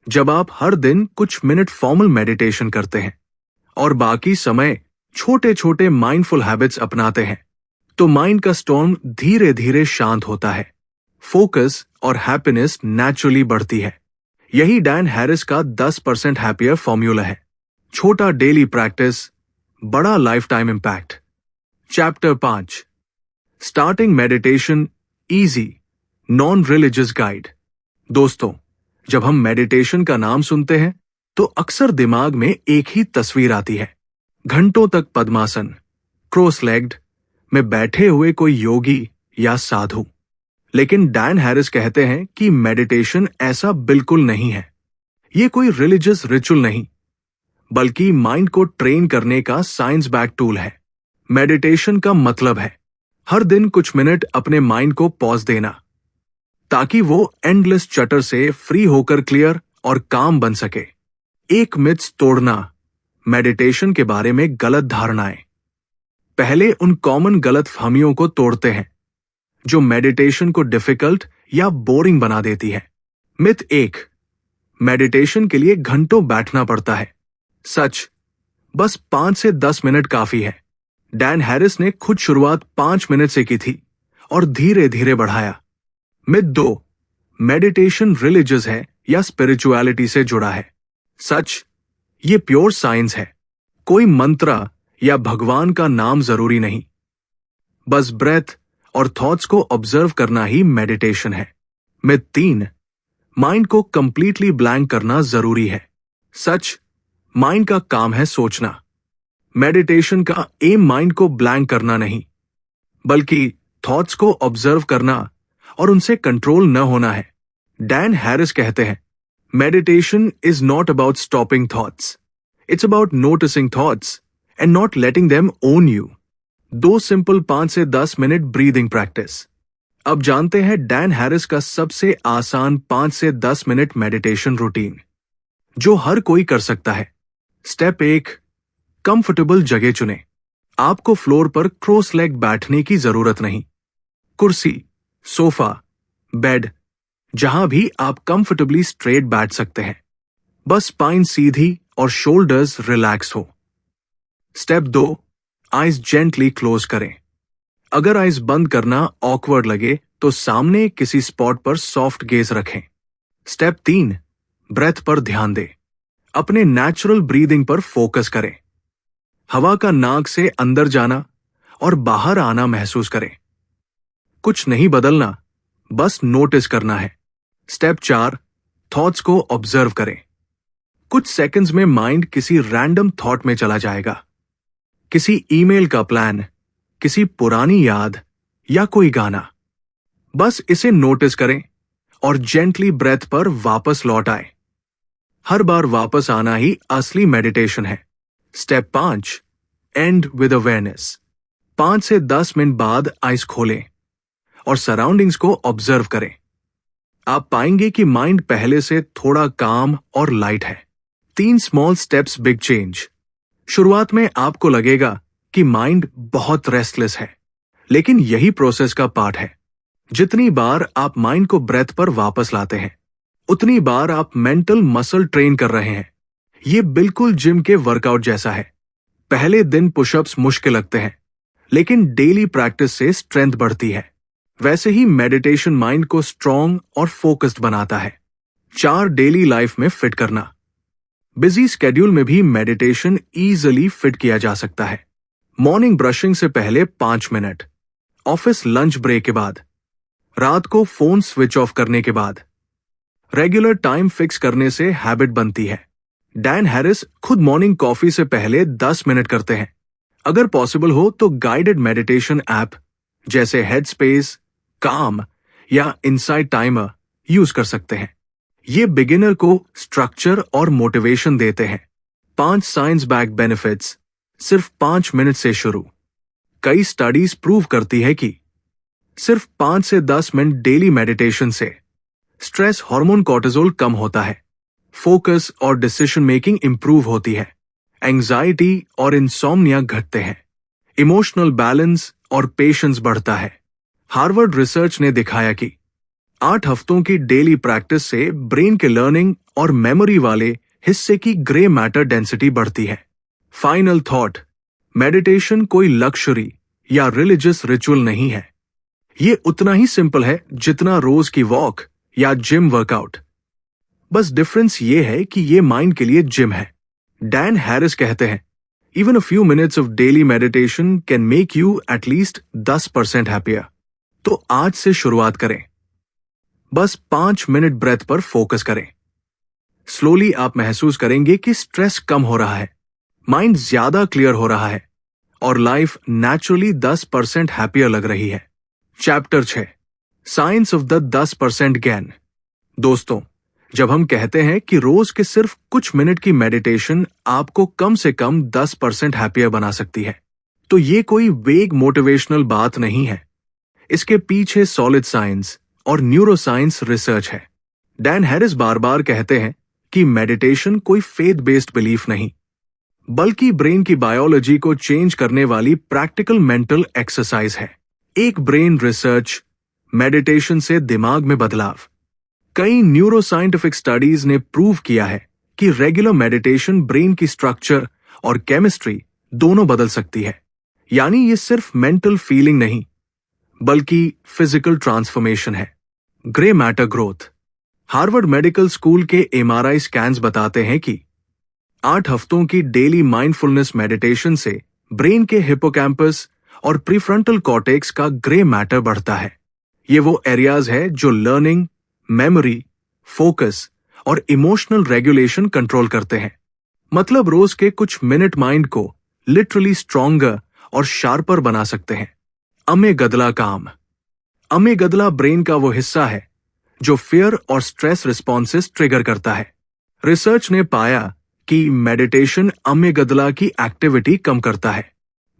जब आप हर दिन कुछ मिनट फॉर्मल मेडिटेशन करते हैं और बाकी समय छोटे छोटे माइंडफुल हैबिट्स अपनाते हैं, तो माइंड का स्टॉर्म धीरे धीरे शांत होता है, फोकस और हैप्पीनेस नेचुरली बढ़ती है। यही डैन हैरिस का 10% हैप्पियर फॉर्मूला है। छोटा डेली प्रैक्टिस, बड़ा life time impact. Chapter 5, starting meditation easy, non religious guide. दोस्तों, जब हम मेडिटेशन का नाम सुनते हैं तो अक्सर दिमाग में एक ही तस्वीर आती है। घंटों तक पद्मासन, क्रॉस लेग्ड में बैठे हुए कोई योगी या साधु। लेकिन डैन हैरिस कहते हैं कि मेडिटेशन ऐसा बिल्कुल नहीं है। ये कोई रिलीजियस रिचुअल नहीं, बल्कि माइंड को ट्रेन करने का साइंस बैक टूल है। मेडिटेशन का मतलब है हर दिन कुछ मिनट अपने माइंड को पॉज देना, ताकि वो एंडलेस चटर से फ्री होकर क्लियर और काम बन सके। एक मिथ्स तोड़ना, मेडिटेशन के बारे में गलत धारणाएं। पहले उन कॉमन गलतफहमियों को तोड़ते हैं जो मेडिटेशन को डिफिकल्ट या बोरिंग बना देती है। मिथ 1, मेडिटेशन के लिए घंटों बैठना पड़ता है। सच, बस 5 से 10 मिनट काफी है। डैन हैरिस ने खुद शुरुआत 5 मिनट से की थी और धीरे धीरे बढ़ाया। मिथ 2, मेडिटेशन रिलीजियस है या स्पिरिचुअलिटी से जुड़ा है। सच, ये प्योर साइंस है। कोई मंत्र या भगवान का नाम जरूरी नहीं, बस ब्रेथ और थॉट्स को ऑब्जर्व करना ही मेडिटेशन है। मिथ 3, माइंड को कंप्लीटली ब्लैंक करना जरूरी है। सच, माइंड का काम है सोचना। मेडिटेशन का एम माइंड को ब्लैंक करना नहीं, बल्कि थॉट्स को ऑब्जर्व करना और उनसे कंट्रोल न होना है। डैन हैरिस कहते हैं, meditation is not about stopping thoughts, it's about noticing thoughts and not letting them own you. 2 simple 5 से 10 मिनट ब्रीदिंग प्रैक्टिस। अब जानते हैं डैन हैरिस का सबसे आसान 5 से 10 मिनट मेडिटेशन रूटीन, जो हर कोई कर सकता है। स्टेप 1, कंफर्टेबल जगह चुनें। आपको फ्लोर पर क्रॉस लेग बैठने की जरूरत नहीं। कुर्सी, सोफा, बेड, जहां भी आप कंफर्टेबली स्ट्रेट बैठ सकते हैं। बस स्पाइन सीधी और शोल्डर्स रिलैक्स हो। स्टेप 2, आइज जेंटली क्लोज करें। अगर आइज बंद करना ऑकवर्ड लगे तो सामने किसी स्पॉट पर सॉफ्ट गेज रखें। स्टेप 3, ब्रेथ पर ध्यान दें। अपने नेचुरल ब्रीदिंग पर फोकस करें। हवा का नाक से अंदर जाना और बाहर आना महसूस करें। कुछ नहीं बदलना, बस नोटिस करना है। स्टेप 4, थॉट्स को ऑब्जर्व करें। कुछ सेकंड्स में माइंड किसी रैंडम थॉट में चला जाएगा। किसी ईमेल का प्लान, किसी पुरानी याद या कोई गाना। बस इसे नोटिस करें और जेंटली ब्रेथ पर वापस लौट आए। हर बार वापस आना ही असली मेडिटेशन है। Step 5, and with awareness. 5 से 10 मिनट बाद आइज खोलें और सराउंडिंग्स को ऑब्जर्व करें। आप पाएंगे कि माइंड पहले से थोड़ा काम और लाइट है। 3 स्मॉल स्टेप्स, बिग चेंज। शुरुआत में आपको लगेगा कि माइंड बहुत रेस्टलेस है, लेकिन यही प्रोसेस का पार्ट है। जितनी बार आप माइंड को ब्रेथ पर वापस लाते हैं, उतनी बार आप मेंटल मसल ट्रेन कर रहे हैं। ये बिल्कुल जिम के वर्कआउट जैसा है। पहले दिन पुशअप्स मुश्किल लगते हैं, लेकिन डेली प्रैक्टिस से स्ट्रेंथ बढ़ती है। वैसे ही मेडिटेशन माइंड को स्ट्रांग और फोकस्ड बनाता है। 4 डेली लाइफ में फिट करना। बिजी स्केड्यूल में भी मेडिटेशन इजीली फिट किया जा सकता है। मॉर्निंग ब्रशिंग से पहले 5 मिनट, ऑफिस लंच ब्रेक के बाद, रात को फोन स्विच ऑफ करने के बाद। रेगुलर टाइम फिक्स करने से हैबिट बनती है। डैन हैरिस खुद मॉर्निंग कॉफी से पहले 10 मिनट करते हैं। अगर पॉसिबल हो तो गाइडेड मेडिटेशन ऐप जैसे हेडस्पेस, काम या इनसाइट टाइमर यूज कर सकते हैं। ये बिगिनर को स्ट्रक्चर और मोटिवेशन देते हैं। 5 साइंस बैक बेनिफिट्स, सिर्फ 5 मिनट से शुरू। कई स्टडीज प्रूव करती है कि सिर्फ 5 से 10 मिनट डेली मेडिटेशन से स्ट्रेस हार्मोन कॉर्टिसोल कम होता है, फोकस और डिसीजन मेकिंग इंप्रूव होती है, एंजाइटी और इंसोम्निया घटते हैं, इमोशनल बैलेंस और पेशेंस बढ़ता है। हार्वर्ड रिसर्च ने दिखाया कि 8 हफ्तों की डेली प्रैक्टिस से ब्रेन के लर्निंग और मेमोरी वाले हिस्से की ग्रे मैटर डेंसिटी बढ़ती है। फाइनल थॉट, मेडिटेशन कोई लक्जरी या रिलीजियस रिचुअल नहीं है। ये उतना ही सिंपल है जितना रोज की वॉक या जिम वर्कआउट। बस डिफरेंस ये है कि ये माइंड के लिए जिम है। डैन हैरिस कहते हैं, even a few minutes of daily meditation can make you at least 10% happier. तो आज से शुरुआत करें। बस 5 मिनट ब्रेथ पर फोकस करें। स्लोली आप महसूस करेंगे कि स्ट्रेस कम हो रहा है, माइंड ज्यादा क्लियर हो रहा है और लाइफ नेचुरली 10% हैप्पियर लग रही है। Chapter 6, science of the 10% gain. दोस्तों, जब हम कहते हैं कि रोज के सिर्फ कुछ मिनट की मेडिटेशन आपको कम से कम 10% हैप्पियर बना सकती है, तो ये कोई वेग मोटिवेशनल बात नहीं है। इसके पीछे सॉलिड साइंस और न्यूरोसाइंस रिसर्च है। डैन हैरिस बार बार कहते हैं कि मेडिटेशन कोई फेथ बेस्ड बिलीफ नहीं, बल्कि ब्रेन की बायोलॉजी को चेंज करने वाली प्रैक्टिकल मेंटल एक्सरसाइज है। एक ब्रेन रिसर्च मेडिटेशन से दिमाग में बदलाव। कई न्यूरोसाइंटिफिक स्टडीज ने प्रूव किया है कि रेगुलर मेडिटेशन ब्रेन की स्ट्रक्चर और केमिस्ट्री दोनों बदल सकती है। यानी ये सिर्फ मेंटल फीलिंग नहीं, बल्कि फिजिकल ट्रांसफॉर्मेशन है। Grey matter growth. Harvard medical school के एमआरआई स्कैन्स बताते हैं कि 8 हफ्तों की डेली माइंडफुलनेस मेडिटेशन से ब्रेन के हिपोकैम्पस और प्रीफ्रंटल कॉर्टेक्स का ग्रे मैटर बढ़ता है। ये वो एरियाज है जो लर्निंग, मेमोरी, फोकस और इमोशनल रेगुलेशन कंट्रोल करते हैं। मतलब रोज के कुछ मिनट माइंड को लिटरली स्ट्रॉन्गर और शार्पर बना सकते हैं। अमेगदला काम। अमेगदला ब्रेन का वो हिस्सा है जो फियर और स्ट्रेस रिस्पॉन्सेस ट्रिगर करता है। रिसर्च ने पाया कि मेडिटेशन अमेगदला की एक्टिविटी कम करता है।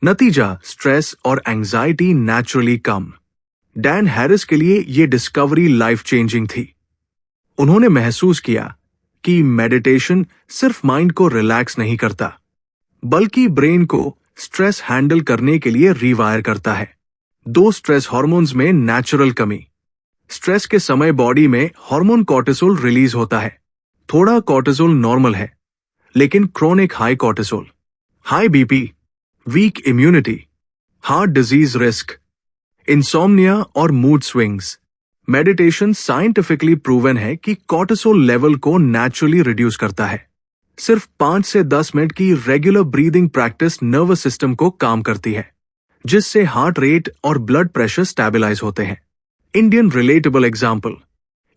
नतीजा, स्ट्रेस और एंजाइटी नेचुरली कम। डैन हैरिस के लिए ये डिस्कवरी लाइफ चेंजिंग थी। उन्होंने महसूस किया कि मेडिटेशन सिर्फ माइंड को रिलैक्स नहीं करता, बल्कि ब्रेन को स्ट्रेस हैंडल करने के लिए रिवायर करता है। 2 स्ट्रेस हार्मोन्स में नेचुरल कमी। स्ट्रेस के समय बॉडी में हार्मोन कॉर्टिसोल रिलीज होता है। थोड़ा कॉर्टिसोल नॉर्मल है, लेकिन chronic high cortisol, high BP, weak immunity, heart disease risk, insomnia और mood swings. Meditation scientifically proven है कि कॉर्टिसोल लेवल को नेचुरली रिड्यूस करता है। सिर्फ 5 से 10 मिनट की regular breathing practice nervous system को काम करती है, जिससे हार्ट रेट और ब्लड प्रेशर स्टेबलाइज होते हैं। इंडियन रिलेटेबल एग्जाम्पल,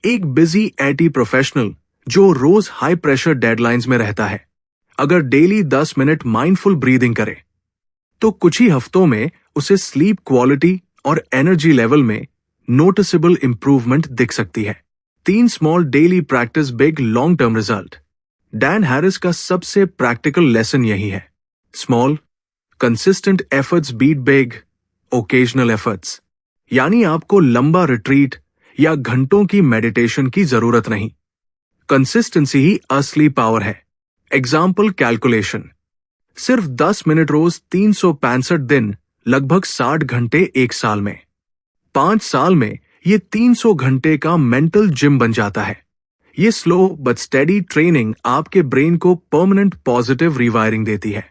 एक बिजी आईटी प्रोफेशनल जो रोज हाई प्रेशर डेडलाइंस में रहता है, अगर डेली 10 मिनट माइंडफुल ब्रीदिंग करे तो कुछ ही हफ्तों में उसे स्लीप क्वालिटी और एनर्जी लेवल में नोटिसेबल इंप्रूवमेंट दिख सकती है। 3 small daily practice big long term result. Dan Harris का सबसे प्रैक्टिकल लेसन यही है। Small consistent efforts beat big occasional efforts. यानी आपको लंबा रिट्रीट या घंटों की मेडिटेशन की जरूरत नहीं, कंसिस्टेंसी ही असली पावर है। एग्जाम्पल कैलकुलेशन, सिर्फ 10 मिनट रोज 365 दिन, लगभग 60 घंटे एक साल में। 5 साल में ये 300 घंटे का मेंटल जिम बन जाता है। ये स्लो बट स्टेडी ट्रेनिंग आपके ब्रेन को परमानेंट पॉजिटिव रिवायरिंग देती है।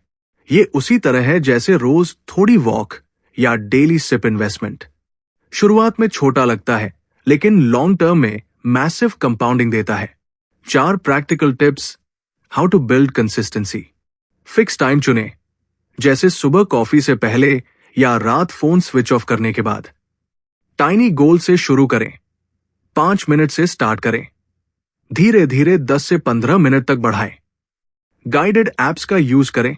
ये उसी तरह है जैसे रोज थोड़ी वॉक या डेली सिप इन्वेस्टमेंट। शुरुआत में छोटा लगता है, लेकिन लॉन्ग टर्म में मैसिव कंपाउंडिंग देता है। 4 practical tips how to build consistency. Fix time चुनें, जैसे सुबह कॉफी से पहले या रात फोन स्विच ऑफ करने के बाद। टाइनी गोल से शुरू करें, 5 मिनट से स्टार्ट करें, धीरे धीरे 10 से 15 मिनट तक बढ़ाएं। गाइडेड एप्स का यूज करें,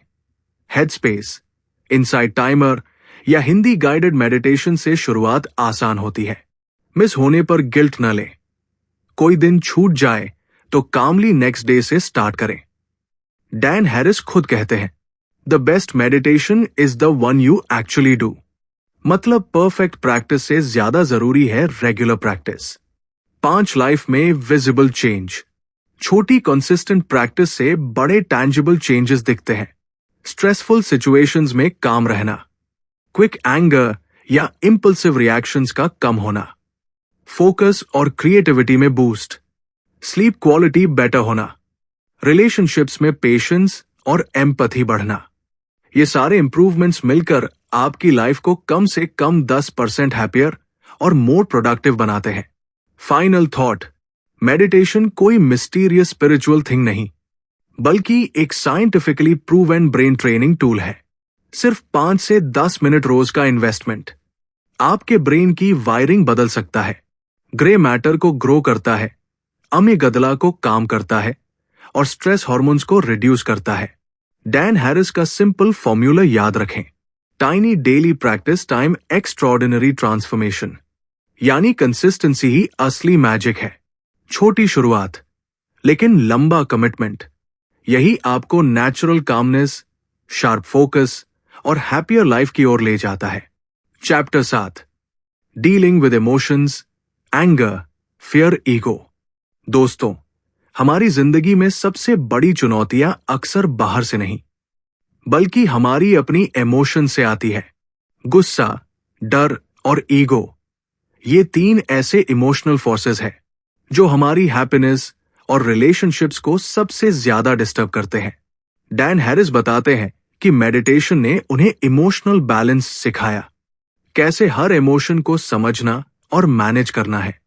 हेडस्पेस, इनसाइट टाइमर या हिंदी गाइडेड मेडिटेशन से शुरुआत आसान होती है। मिस होने पर गिल्ट न लें, कोई दिन छूट जाए तो कामली नेक्स्ट डे से स्टार्ट करें। डैन हैरिस खुद कहते हैं, the best meditation is the one you actually do. मतलब परफेक्ट प्रैक्टिस से ज्यादा जरूरी है रेगुलर प्रैक्टिस। 5 लाइफ में विजिबल चेंज। छोटी कंसिस्टेंट प्रैक्टिस से बड़े टैंजिबल चेंजेस दिखते हैं। स्ट्रेसफुल सिचुएशंस में काम रहना, क्विक एंगर या इंपल्सिव रिएक्शंस का कम होना, फोकस और क्रिएटिविटी में बूस्ट, स्लीप क्वालिटी बेटर होना, रिलेशनशिप्स में पेशेंस और एम्पैथी बढ़ना। ये सारे इंप्रूवमेंट्स मिलकर आपकी लाइफ को कम से कम 10% हैप्पियर और मोर प्रोडक्टिव बनाते हैं। फाइनल थॉट, मेडिटेशन कोई मिस्टीरियस स्पिरिचुअल थिंग नहीं, बल्कि एक scientifically proven brain training tool है। सिर्फ 5 से 10 मिनट रोज का इन्वेस्टमेंट आपके ब्रेन की वायरिंग बदल सकता है, ग्रे मैटर को ग्रो करता है, अमीगदला को काम करता है और स्ट्रेस हार्मोन्स को रिड्यूस करता है। डैन हैरिस का सिंपल फॉर्मूला याद रखें, tiny daily practice time extraordinary transformation. यानी कंसिस्टेंसी ही असली मैजिक है। छोटी शुरुआत लेकिन लंबा कमिटमेंट, यही आपको नेचुरल कामनेस, शार्प फोकस और हैप्पियर लाइफ की ओर ले जाता है। Chapter 7, dealing with emotions, anger, fear, ego. दोस्तों, हमारी जिंदगी में सबसे बड़ी चुनौतियां अक्सर बाहर से नहीं, बल्कि हमारी अपनी इमोशन से आती है। गुस्सा, डर और ईगो, ये 3 ऐसे इमोशनल फोर्सेस हैं जो हमारी हैप्पीनेस और रिलेशनशिप्स को सबसे ज्यादा डिस्टर्ब करते हैं। डैन हैरिस बताते हैं कि मेडिटेशन ने उन्हें इमोशनल बैलेंस सिखाया, कैसे हर इमोशन को समझना और मैनेज करना है,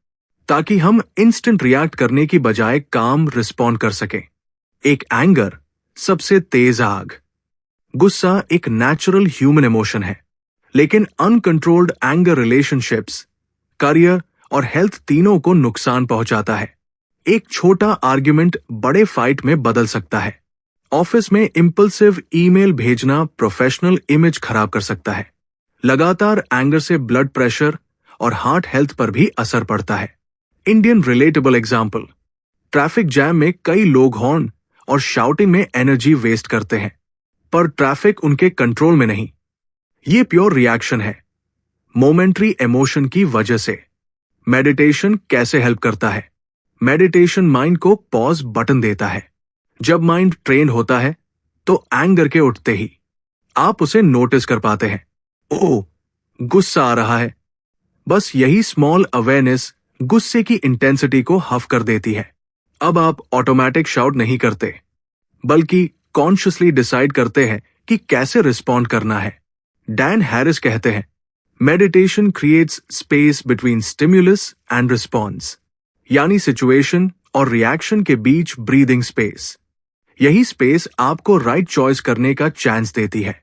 ताकि हम इंस्टेंट रिएक्ट करने की बजाय काम रिस्पॉन्ड कर सकें। एक एंगर, सबसे तेज आग। गुस्सा एक नेचुरल ह्यूमन इमोशन है, लेकिन अनकंट्रोल्ड एंगर रिलेशनशिप्स, करियर और हेल्थ तीनों को नुकसान पहुंचाता है। एक छोटा आर्ग्यूमेंट बड़े फाइट में बदल सकता है। ऑफिस में इंपल्सिव ईमेल भेजना प्रोफेशनल इमेज खराब कर सकता है। लगातार एंगर से ब्लड प्रेशर और हार्ट हेल्थ पर भी असर पड़ता है। Indian relatable example, traffic jam में कई लोग हॉर्न और शाउटिंग में एनर्जी वेस्ट करते हैं, पर ट्रैफिक उनके कंट्रोल में नहीं। ये प्योर रिएक्शन है, मोमेंट्री इमोशन की वजह से। मेडिटेशन कैसे हेल्प करता है? मेडिटेशन माइंड को पॉज बटन देता है। जब माइंड ट्रेन होता है तो एंगर के उठते ही आप उसे नोटिस कर पाते हैं। ओह, गुस्सा आ रहा है। बस यही स्मॉल अवेयरनेस गुस्से की इंटेंसिटी को हफ कर देती है। अब आप ऑटोमेटिक शाउट नहीं करते, बल्कि कॉन्शियसली डिसाइड करते हैं कि कैसे रिस्पॉन्ड करना है। डैन हैरिस कहते हैं, meditation creates space between stimulus and response, यानी सिचुएशन और रिएक्शन के बीच ब्रीदिंग स्पेस। यही स्पेस आपको राइट चॉइस करने का चांस देती है।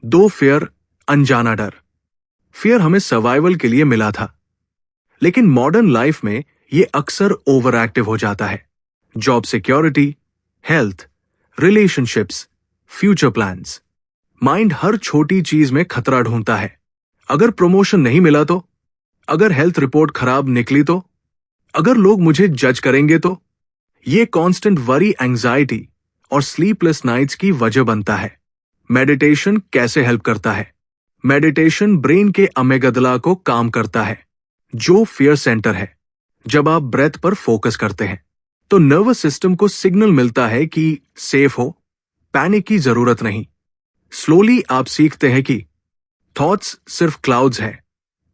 2 फियर, अनजाना डर। फियर हमें सर्वाइवल के लिए मिला था, लेकिन मॉडर्न लाइफ में ये अक्सर ओवर एक्टिव हो जाता है। Job security, health, relationships, future plans. Mind हर छोटी चीज में खतरा ढूंढता है। अगर प्रमोशन नहीं मिला तो, अगर हेल्थ रिपोर्ट खराब निकली तो, अगर लोग मुझे जज करेंगे तो। ये कांस्टेंट वरी, एंजाइटी और स्लीपलेस नाइट्स की वजह बनता है। मेडिटेशन कैसे हेल्प करता है? मेडिटेशन ब्रेन के अमेगदला को काम करता है, जो फियर सेंटर है। जब आप ब्रेथ पर फोकस करते हैं तो नर्वस सिस्टम को सिग्नल मिलता है कि सेफ हो, पैनिक की जरूरत नहीं। स्लोली आप सीखते हैं कि थॉट्स सिर्फ क्लाउड्स है,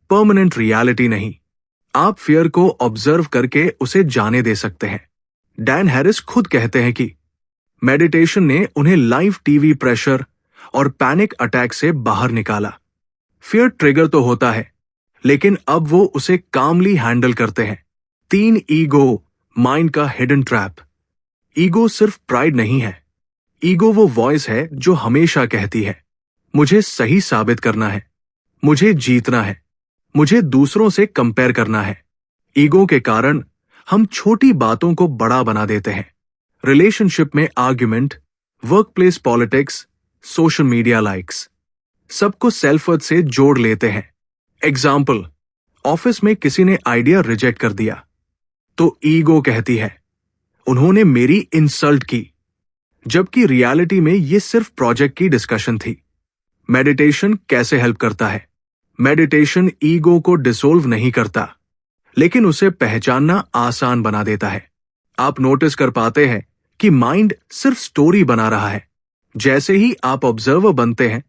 परमानेंट रियलिटी नहीं। आप फियर को ऑब्जर्व करके उसे जाने दे सकते हैं। डैन हैरिस खुद कहते हैं कि मेडिटेशन ने उन्हें लाइव टीवी प्रेशर और पैनिक अटैक से बाहर निकाला। फियर ट्रिगर तो होता है, लेकिन अब वो उसे कामली हैंडल करते हैं। 3 ईगो, माइंड का हिडन ट्रैप। ईगो सिर्फ प्राइड नहीं है। ईगो वो वॉइस है जो हमेशा कहती है, मुझे सही साबित करना है, मुझे जीतना है, मुझे दूसरों से कंपेयर करना है। ईगो के कारण हम छोटी बातों को बड़ा बना देते हैं। रिलेशनशिप में argument, work place politics, social media likes, सबको सेल्फवर्थ से जोड़ लेते हैं। एग्जाम्पल, ऑफिस में किसी ने आइडिया रिजेक्ट कर दिया तो ईगो कहती है, उन्होंने मेरी इंसल्ट की, जबकि रियलिटी में ये सिर्फ प्रोजेक्ट की डिस्कशन थी। मेडिटेशन कैसे हेल्प करता है? मेडिटेशन ईगो को डिसोल्व नहीं करता, लेकिन उसे पहचानना आसान बना देता है। आप नोटिस कर पाते हैं कि माइंड सिर्फ स्टोरी बना रहा है। जैसे ही आप ऑब्जर्वर बनते हैं,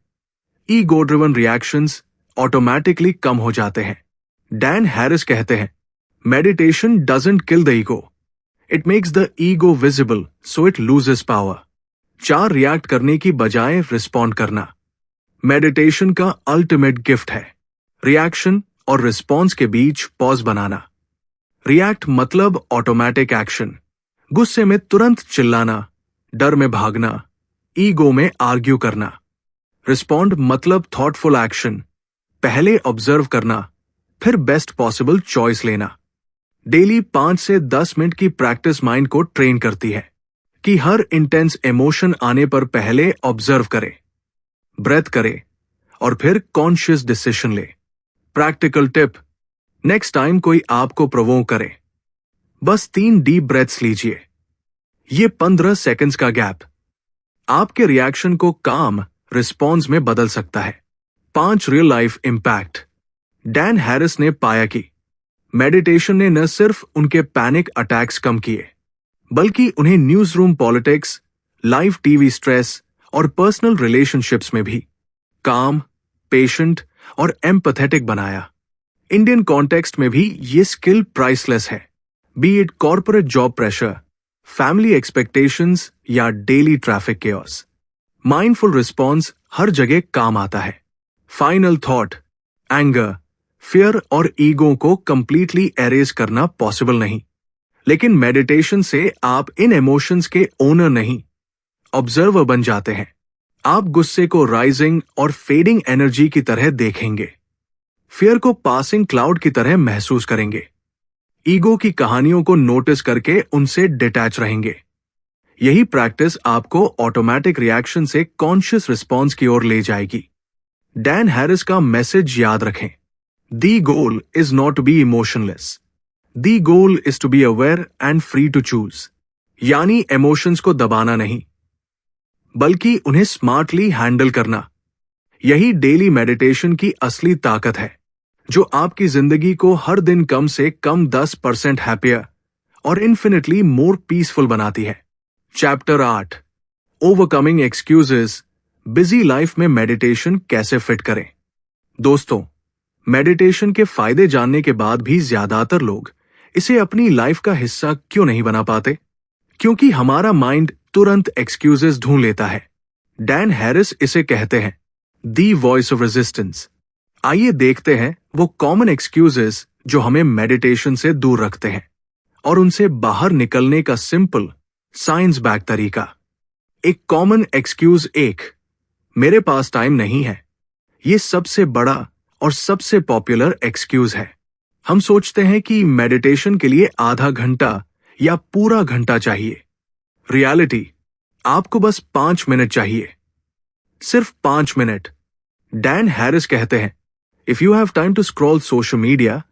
ईगो ड्रिवन रिएक्शंस ऑटोमेटिकली कम हो जाते हैं। डैन हैरिस कहते हैं, meditation doesn't kill the ego, it makes the ego visible so it loses power. 4 react करने की बजाय रिस्पॉन्ड करना मेडिटेशन का अल्टीमेट गिफ्ट है। रिएक्शन और रिस्पॉन्स के बीच पॉज बनाना। रिएक्ट मतलब ऑटोमेटिक एक्शन, गुस्से में तुरंत चिल्लाना, डर में भागना, ईगो में आर्ग्यू करना। रिस्पॉन्ड मतलब थॉटफुल एक्शन, पहले ऑब्जर्व करना, फिर बेस्ट पॉसिबल चॉइस लेना। डेली 5 से 10 मिनट की प्रैक्टिस माइंड को ट्रेन करती है कि हर इंटेंस इमोशन आने पर पहले ऑब्जर्व करे, ब्रेथ करे और फिर कॉन्शियस डिसीजन ले। प्रैक्टिकल टिप, नेक्स्ट टाइम कोई आपको प्रोवोक करे, बस 3 डीप ब्रेथ्स लीजिए। ये 15 सेकंड्स का गैप आपके रिएक्शन को काम रिस्पॉन्स में बदल सकता है। 5 real life impact. Dan Harris ने पाया कि मेडिटेशन ने न सिर्फ उनके पैनिक अटैक्स कम किए, बल्कि उन्हें news room politics, live TV stress और पर्सनल रिलेशनशिप्स में भी काम, पेशेंट और एम्पैथेटिक बनाया। इंडियन कॉन्टेक्स्ट में भी ये स्किल प्राइसलेस है, be it corporate job pressure, family expectations या daily traffic chaos. Mindful response हर जगह काम आता है। फाइनल थॉट, एंगर, फियर और ईगो को कंप्लीटली एरेज करना पॉसिबल नहीं, लेकिन मेडिटेशन से आप इन इमोशंस के ओनर नहीं, ऑब्जर्वर बन जाते हैं। आप गुस्से को राइजिंग और फेडिंग एनर्जी की तरह देखेंगे, फियर को पासिंग क्लाउड की तरह महसूस करेंगे, ईगो की कहानियों को नोटिस करके उनसे डिटैच रहेंगे। यही प्रैक्टिस आपको ऑटोमेटिक रिएक्शन से कॉन्शियस रिस्पॉन्स की ओर ले जाएगी। डैन हैरिस का मैसेज याद रखें, the goal is not to be emotionless, the goal is to be aware and free to choose. यानी इमोशंस को दबाना नहीं, बल्कि उन्हें स्मार्टली हैंडल करना। यही डेली मेडिटेशन की असली ताकत है, जो आपकी जिंदगी को हर दिन कम से कम 10% हैप्पियर और इन्फिनिटली मोर पीसफुल बनाती है। Chapter 8, overcoming excuses, busy life में मेडिटेशन कैसे फिट करें। दोस्तों, मेडिटेशन के फायदे जानने के बाद भी ज्यादातर लोग इसे अपनी लाइफ का हिस्सा क्यों नहीं बना पाते? क्योंकि हमारा माइंड तुरंत एक्सक्यूजेस ढूंढ लेता है। डैन हैरिस इसे कहते हैं द वॉइस ऑफ रेजिस्टेंस। आइए देखते हैं वो कॉमन एक्सक्यूजेस जो हमें मेडिटेशन से दूर रखते हैं और उनसे बाहर निकलने का सिंपल साइंस बैक तरीका। एक कॉमन एक्सक्यूज 1, मेरे पास टाइम नहीं है। ये सबसे बड़ा और सबसे पॉपुलर एक्सक्यूज है। हम सोचते हैं कि मेडिटेशन के लिए आधा घंटा या पूरा घंटा चाहिए। रियलिटी, आपको बस 5 मिनट चाहिए, सिर्फ 5 मिनट। डैन हैरिस कहते हैं, if you have time to scroll social media,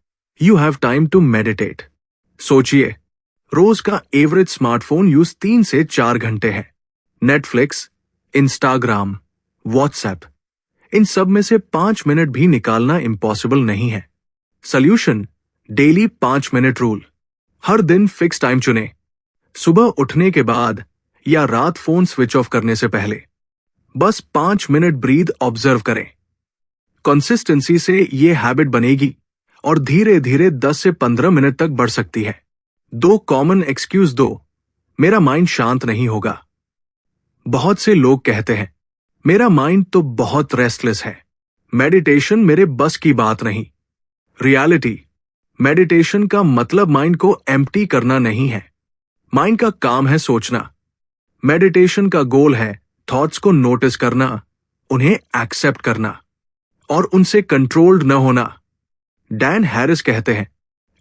you have time to meditate. सोचिए, रोज का एवरेज स्मार्टफोन यूज 3 से 4 घंटे है। नेटफ्लिक्स, इंस्टाग्राम, व्हाट्सएप, इन सब में से 5 मिनट भी निकालना इम्पॉसिबल नहीं है। Solution, daily 5 minute rule. हर दिन फिक्स टाइम चुने, सुबह उठने के बाद या रात फोन स्विच ऑफ करने से पहले। बस 5 मिनट ब्रीद ऑब्जर्व करें। कंसिस्टेंसी से ये हैबिट बनेगी और धीरे धीरे 10 से 15 मिनट तक बढ़ सकती है। 2 कॉमन एक्सक्यूज 2, मेरा माइंड शांत नहीं होगा। बहुत से लोग कहते हैं, मेरा माइंड तो बहुत रेस्टलेस है, मेडिटेशन मेरे बस की बात नहीं। रियलिटी, मेडिटेशन का मतलब माइंड को एम्प्टी करना नहीं है। माइंड का काम है सोचना। मेडिटेशन का गोल है थॉट्स को नोटिस करना, उन्हें एक्सेप्ट करना और उनसे कंट्रोल्ड न होना। डैन हैरिस कहते हैं,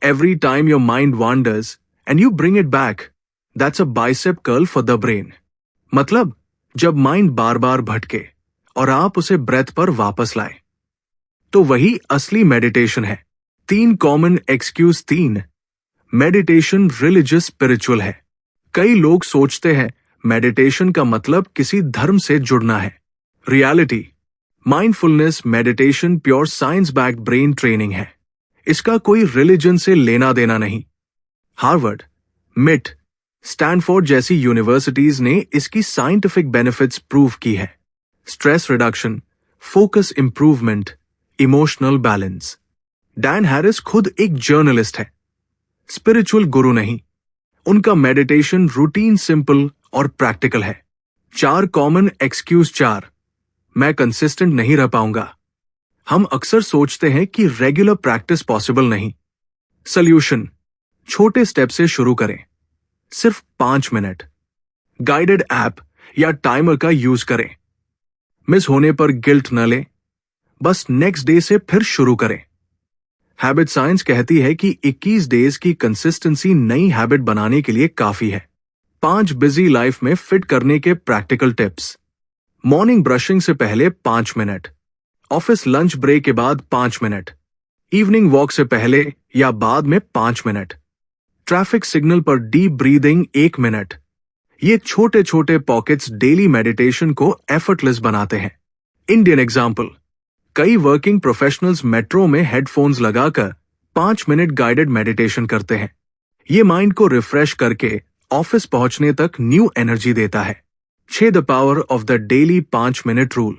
every time your mind वांडर्स and you bring it back, that's a bicep curl for the brain. मतलब, जब माइंड बार बार भटके और आप उसे ब्रेथ पर वापस लाए, तो वही असली मेडिटेशन है। 3 common excuse 3, meditation religious spiritual है। कई लोग सोचते हैं मेडिटेशन का मतलब किसी धर्म से जुड़ना है। Reality, mindfulness meditation pure science backed brain training है। इसका कोई रिलीजन से लेना देना नहीं। हार्वर्ड, मिट, स्टैनफोर्ड जैसी यूनिवर्सिटीज ने इसकी साइंटिफिक बेनिफिट्स प्रूव की है। Stress reduction, focus improvement, emotional balance. Dan Harris खुद एक जर्नलिस्ट है, स्पिरिचुअल गुरु नहीं। उनका मेडिटेशन रूटीन सिंपल और प्रैक्टिकल है। 4 कॉमन एक्सक्यूज 4, मैं कंसिस्टेंट नहीं रह पाऊंगा। हम अक्सर सोचते हैं कि रेगुलर प्रैक्टिस पॉसिबल नहीं। सॉल्यूशन, छोटे स्टेप से शुरू करें, सिर्फ 5 मिनट। गाइडेड ऐप या टाइमर का यूज करें। मिस होने पर गिल्ट न लें, बस नेक्स्ट डे से फिर शुरू करें। हैबिट साइंस कहती है कि 21 डेज की कंसिस्टेंसी नई हैबिट बनाने के लिए काफी है। 5 बिजी लाइफ में फिट करने के प्रैक्टिकल टिप्स। मॉर्निंग ब्रशिंग से पहले 5 मिनट, ऑफिस लंच ब्रेक के बाद 5 मिनट, इवनिंग वॉक से पहले या बाद में 5 मिनट, ट्रैफिक सिग्नल पर डीप ब्रीदिंग 1 मिनट। ये छोटे छोटे पॉकेट्स डेली मेडिटेशन को एफर्टलेस बनाते हैं। इंडियन एग्जाम्पल, कई वर्किंग प्रोफेशनल्स मेट्रो में हेडफोन्स लगाकर 5 मिनट गाइडेड मेडिटेशन करते हैं। ये माइंड को रिफ्रेश करके ऑफिस पहुंचने तक न्यू एनर्जी देता है। 6 the power of the daily 5 minute rule.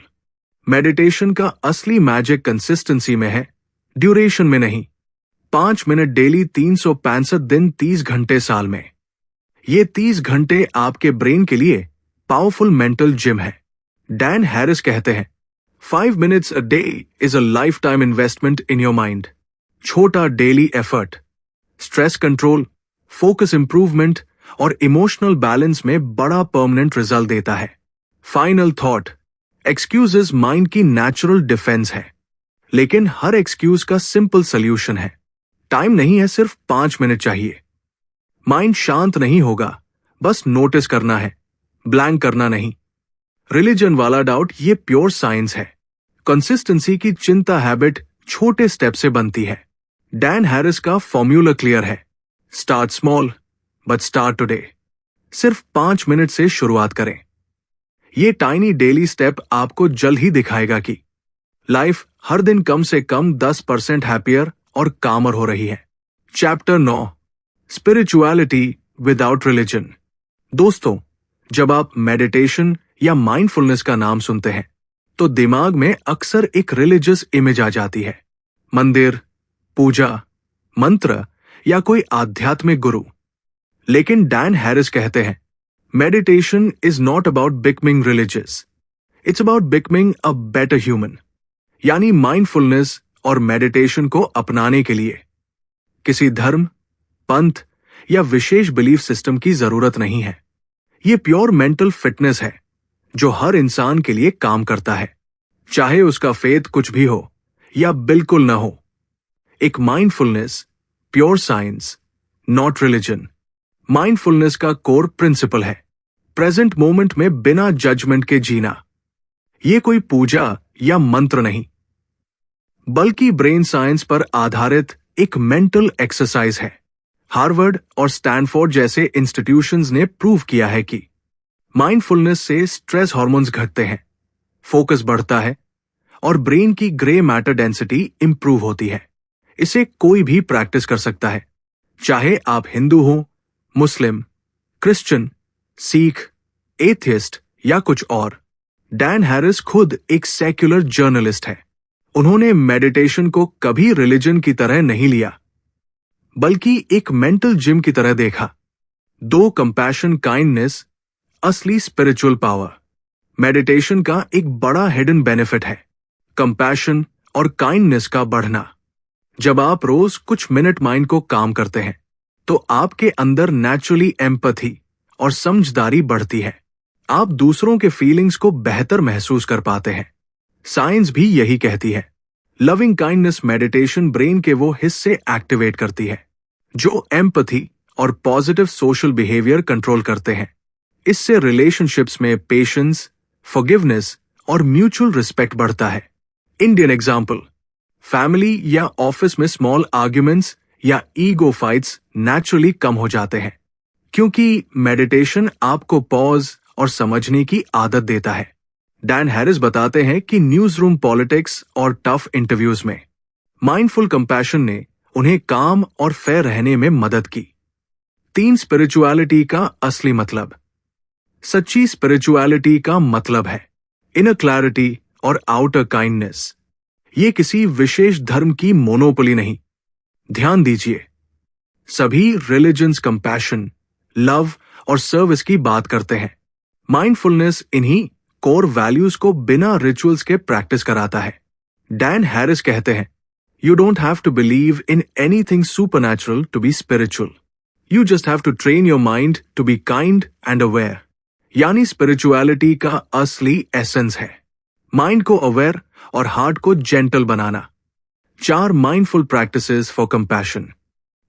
Meditation का असली मैजिक कंसिस्टेंसी में है, ड्यूरेशन में नहीं, 5 मिनट डेली 365 दिन 30 घंटे साल में। ये 30 घंटे आपके ब्रेन के लिए पावरफुल मेंटल जिम है। डैन हैरिस कहते हैं, 5 minutes a day is a lifetime investment in your mind। छोटा daily effort stress control, focus improvement और इमोशनल बैलेंस में बड़ा परमानेंट रिजल्ट देता है। फाइनल थॉट, एक्सक्यूजेस माइंड की नेचुरल डिफेंस है, लेकिन हर एक्सक्यूज का सिंपल सोल्यूशन है। टाइम नहीं है, सिर्फ 5 मिनट चाहिए। माइंड शांत नहीं होगा, बस नोटिस करना है, ब्लैंक करना नहीं। रिलीजन वाला डाउट, ये प्योर साइंस है। कंसिस्टेंसी की चिंता हैबिट छोटे स्टेप से बनती है। डैन हैरिस का फॉर्मूला क्लियर है, start small but start today. सिर्फ 5 मिनट से शुरुआत करें। ये टाइनी डेली स्टेप आपको जल्द ही दिखाएगा कि लाइफ हर दिन कम से कम 10% हैप्पियर और कामर हो रही है। Chapter 9, spirituality without religion. दोस्तों, जब आप मेडिटेशन या माइंडफुलनेस का नाम सुनते हैं तो दिमाग में अक्सर एक रिलीजियस इमेज आ जाती है। मंदिर, पूजा, मंत्र या कोई आध्यात्मिक गुरु। लेकिन डैन हैरिस कहते हैं, meditation is not about becoming religious, it's about becoming a better human. यानी माइंडफुलनेस और मेडिटेशन को अपनाने के लिए किसी धर्म, पंथ या विशेष बिलीफ सिस्टम की जरूरत नहीं है। ये प्योर मेंटल फिटनेस है जो हर इंसान के लिए काम करता है, चाहे उसका फेथ कुछ भी हो या बिल्कुल न हो। एक mindfulness, pure science, not religion. Mindfulness का कोर प्रिंसिपल है प्रेजेंट मोमेंट में बिना जजमेंट के जीना। ये कोई पूजा या मंत्र नहीं, बल्कि ब्रेन साइंस पर आधारित एक मेंटल एक्सरसाइज है। हार्वर्ड और स्टैनफोर्ड जैसे इंस्टीट्यूशंस ने प्रूव किया है कि माइंडफुलनेस से स्ट्रेस हार्मोन्स घटते हैं, फोकस बढ़ता है और ब्रेन की ग्रे मैटर डेंसिटी इंप्रूव होती है। इसे कोई भी प्रैक्टिस कर सकता है, चाहे आप हिंदू हो, मुस्लिम, क्रिश्चियन, सिख, एथियस्ट या कुछ और। डैन हैरिस खुद एक सेक्युलर जर्नलिस्ट है। उन्होंने मेडिटेशन को कभी रिलीजन की तरह नहीं लिया, बल्कि एक मेंटल जिम की तरह देखा। 2 कंपैशन, काइंडनेस, असली स्पिरिचुअल पावर। मेडिटेशन का एक बड़ा हिडन बेनिफिट है कंपैशन और काइंडनेस का बढ़ना। जब आप रोज कुछ मिनट माइंड को काम करते हैं तो आपके अंदर नेचुरली एम्पैथी और समझदारी बढ़ती है। आप दूसरों के फीलिंग्स को बेहतर महसूस कर पाते हैं। साइंस भी यही कहती है। लविंग काइंडनेस मेडिटेशन ब्रेन के वो हिस्से एक्टिवेट करती है जो एम्पैथी और पॉजिटिव सोशल बिहेवियर कंट्रोल करते हैं। इससे रिलेशनशिप्स में पेशेंस, फॉरगिवनेस और म्यूचुअल रिस्पेक्ट बढ़ता है। इंडियन एग्जाम्पल, फैमिली या ऑफिस में स्मॉल आर्ग्यूमेंट्स या ईगो फाइट्स नेचुरली कम हो जाते हैं, क्योंकि मेडिटेशन आपको पॉज और समझने की आदत देता है। डैन हैरिस बताते हैं कि न्यूज रूम पॉलिटिक्स और टफ इंटरव्यूज में माइंडफुल कंपैशन ने उन्हें काम और फेयर रहने में मदद की। 3 स्पिरिचुअलिटी का असली मतलब। सच्ची स्पिरिचुअलिटी का मतलब है इनर क्लैरिटी और आउटर काइंडनेस। ये किसी विशेष धर्म की मोनोपोली नहीं। ध्यान दीजिए, सभी रिलीजन्स कंपैशन, लव और सर्विस की बात करते हैं। माइंडफुलनेस इन्हीं कोर वैल्यूज को बिना रिचुअल्स के प्रैक्टिस कराता है। डैन हैरिस कहते हैं, you don't have to believe in anything supernatural to be spiritual, you just have to train your mind to be kind and aware. यानी स्पिरिचुअलिटी का असली एसेंस है माइंड को अवेयर और हार्ट को जेंटल बनाना। 4 माइंडफुल प्रैक्टिसेस फॉर कंपैशन।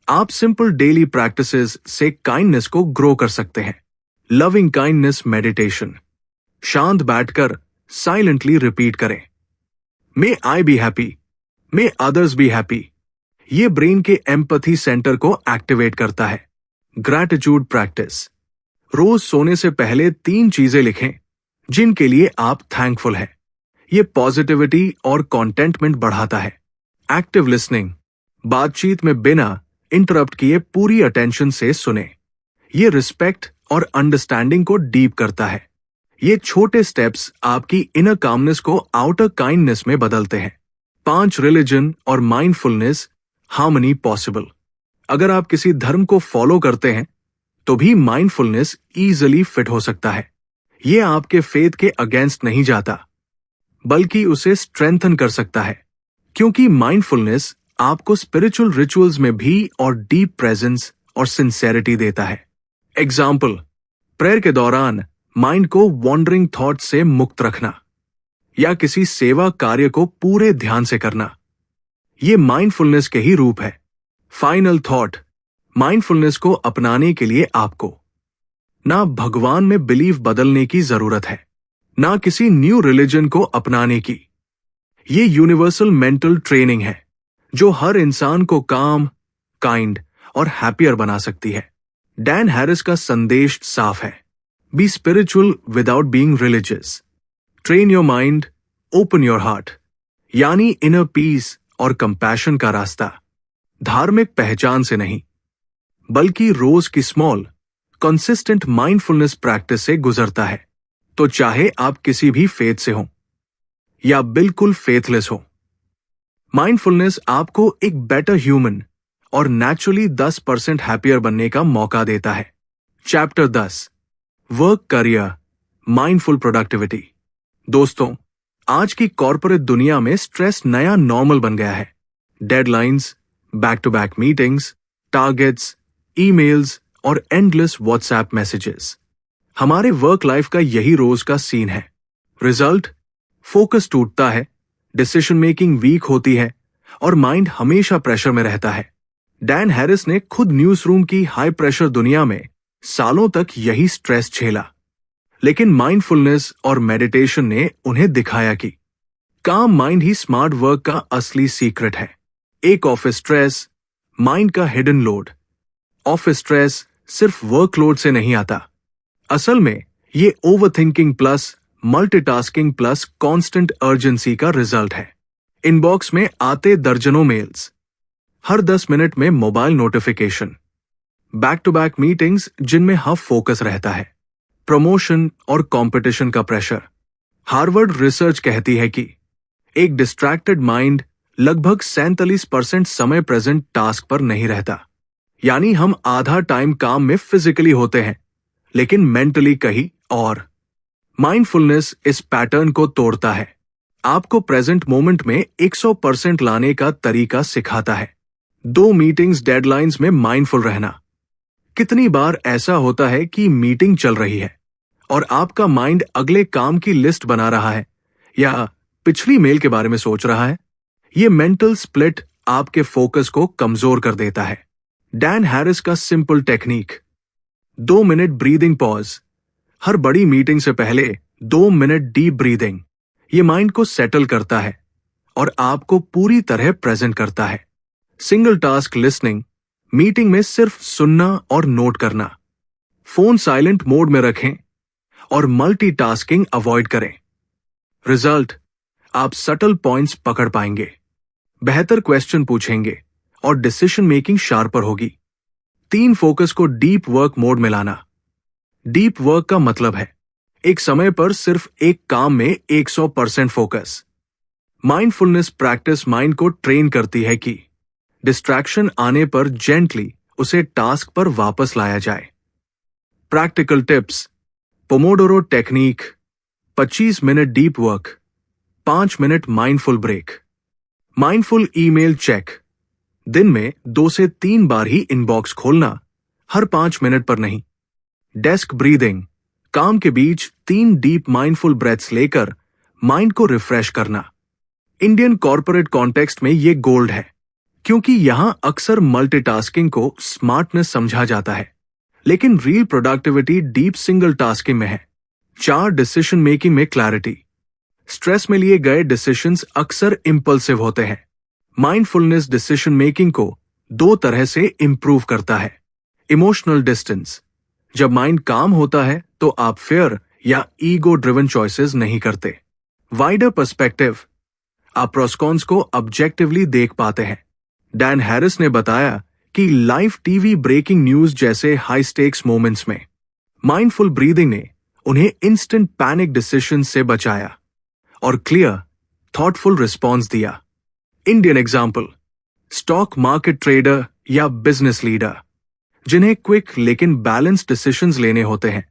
आप simple daily practices से काइंडनेस को ग्रो कर सकते हैं। Loving kindness meditation. शांत बैठकर साइलेंटली रिपीट करें, may I be happy, may others be happy. ये ब्रेन के एम्पैथी सेंटर को एक्टिवेट करता है। Gratitude practice. रोज सोने से पहले 3 चीजें लिखें जिनके लिए आप थैंकफुल हैं। ये पॉजिटिविटी और कॉन्टेंटमेंट बढ़ाता है। Active listening. बातचीत में बिना इंटरप्ट किए पूरी अटेंशन से सुने। ये रिस्पेक्ट और अंडरस्टैंडिंग को डीप करता है। ये छोटे स्टेप्स आपकी इनर कामनेस को आउटर काइंडनेस में बदलते हैं। 5 रिलीजन और माइंडफुलनेस हार्मनी पॉसिबल। अगर आप किसी धर्म को फॉलो करते हैं तो भी माइंडफुलनेस इजीली फिट हो सकता है। ये आपके फेथ के अगेंस्ट नहीं जाता, बल्कि उसे स्ट्रेंथन कर सकता है, क्योंकि माइंडफुलनेस आपको स्पिरिचुअल रिचुअल्स में भी और डीप प्रेजेंस और सिंसेरिटी देता है। एग्जाम्पल, प्रेयर के दौरान माइंड को वॉन्डरिंग थॉट से मुक्त रखना या किसी सेवा कार्य को पूरे ध्यान से करना, ये माइंडफुलनेस के ही रूप है। फाइनल थॉट, माइंडफुलनेस को अपनाने के लिए आपको ना भगवान में बिलीव बदलने की जरूरत है, ना किसी न्यू रिलीजन को अपनाने की। ये यूनिवर्सल मेंटल ट्रेनिंग है जो हर इंसान को काम, काइंड और हैप्पियर बना सकती है। डैन हैरिस का संदेश साफ है, B spiritual without being religious, train your mind, open your heart, यानी इनर पीस और कंपैशन का रास्ता धार्मिक पहचान से नहीं, बल्कि रोज की स्मॉल कंसिस्टेंट माइंडफुलनेस प्रैक्टिस से गुजरता है। तो चाहे आप किसी भी फेथ से हो या बिल्कुल फेथलेस हो, माइंडफुलनेस आपको एक बेटर ह्यूमन और नेचुरली 10% हैप्पियर बनने का मौका देता है। Chapter 10, work career, mindful productivity. दोस्तों, आज की कॉर्पोरेट दुनिया में स्ट्रेस नया नॉर्मल बन गया है। Deadlines, back to back meetings, targets, emails और एंडलेस व्हाट्सएप मैसेजेस, हमारे वर्क लाइफ का यही रोज का सीन है। रिजल्ट, फोकस टूटता है, डिसीजन मेकिंग वीक होती है और माइंड हमेशा प्रेशर में रहता है। डैन हैरिस ने खुद न्यूज रूम की हाई प्रेशर दुनिया में सालों तक यही स्ट्रेस झेला, लेकिन माइंडफुलनेस और मेडिटेशन ने उन्हें दिखाया कि काम माइंड ही स्मार्ट वर्क का असली सीक्रेट है। एक ऑफिस स्ट्रेस, माइंड का हिडन लोड। ऑफिस स्ट्रेस सिर्फ वर्कलोड से नहीं आता, असल में ये overthinking plus multitasking plus constant urgency का रिजल्ट है। इनबॉक्स में आते दर्जनों मेल्स, हर 10 मिनट में mobile notification, back to back meetings जिनमें हाफ फोकस रहता है, प्रमोशन और कंपटीशन का प्रेशर। हार्वर्ड रिसर्च कहती है कि एक डिस्ट्रैक्टेड माइंड लगभग 47% समय प्रेजेंट टास्क पर नहीं रहता, यानी हम आधा टाइम काम में फिजिकली होते हैं लेकिन मेंटली कहीं और। माइंडफुलनेस इस पैटर्न को तोड़ता है, आपको प्रेजेंट मोमेंट में 100% लाने का तरीका सिखाता है। 2 मीटिंग्स डेडलाइंस में माइंडफुल रहना। कितनी बार ऐसा होता है कि मीटिंग चल रही है और आपका माइंड अगले काम की लिस्ट बना रहा है या पिछली मेल के बारे में सोच रहा है। ये मेंटल स्प्लिट आपके फोकस को कमजोर कर देता है। डैन हैरिस का simple technique, 2 minute breathing pause. हर बड़ी मीटिंग से पहले 2 मिनट डीप ब्रीदिंग, ये माइंड को सेटल करता है और आपको पूरी तरह प्रेजेंट करता है। सिंगल टास्क लिसनिंग, मीटिंग में सिर्फ सुनना और नोट करना। फोन साइलेंट मोड में रखें और मल्टीटास्किंग अवॉइड करें। रिजल्ट, आप सटल पॉइंट्स पकड़ पाएंगे, बेहतर क्वेश्चन पूछेंगे और डिसीजन मेकिंग शार्पर होगी। 3 फोकस को डीप वर्क मोड में लाना। डीप वर्क का मतलब है एक समय पर सिर्फ एक काम में 100% फोकस। माइंडफुलनेस प्रैक्टिस माइंड को ट्रेन करती है कि डिस्ट्रैक्शन आने पर जेंटली उसे टास्क पर वापस लाया जाए। Practical tips, Pomodoro technique, 25 minute deep work, 5 minute mindful break. Mindful email check, दिन में 2 से 3 बार ही इनबॉक्स खोलना, हर 5 मिनट पर नहीं। डेस्क ब्रीदिंग, काम के बीच 3 डीप माइंडफुल ब्रेथ्स लेकर माइंड को रिफ्रेश करना। इंडियन कॉर्पोरेट कॉन्टेक्स्ट में ये गोल्ड है, क्योंकि यहां अक्सर मल्टीटास्किंग को स्मार्टनेस समझा जाता है, लेकिन real productivity deep single tasking में है। 4 डिसीजन मेकिंग में क्लैरिटी। स्ट्रेस में लिए गए डिसीजंस अक्सर इंपल्सिव होते हैं। माइंडफुलनेस डिसीजन मेकिंग को 2 तरह से इंप्रूव करता है। इमोशनल डिस्टेंस, जब माइंड काम होता है तो आप फेयर या ईगो ड्रिवन चॉइसेस नहीं करते। वाइडर पर्सपेक्टिव, आप प्रोस्कॉन्स को ऑब्जेक्टिवली देख पाते हैं। डैन हैरिस ने बताया कि लाइव टीवी ब्रेकिंग न्यूज जैसे हाई स्टेक्स मोमेंट्स में माइंडफुल ब्रीदिंग ने उन्हें इंस्टेंट पैनिक डिसीजन से बचाया और क्लियर, थॉटफुल रिस्पॉन्स दिया। Indian example, stock market trader या बिजनेस लीडर जिन्हें क्विक लेकिन बैलेंस डिसीजंस लेने होते हैं,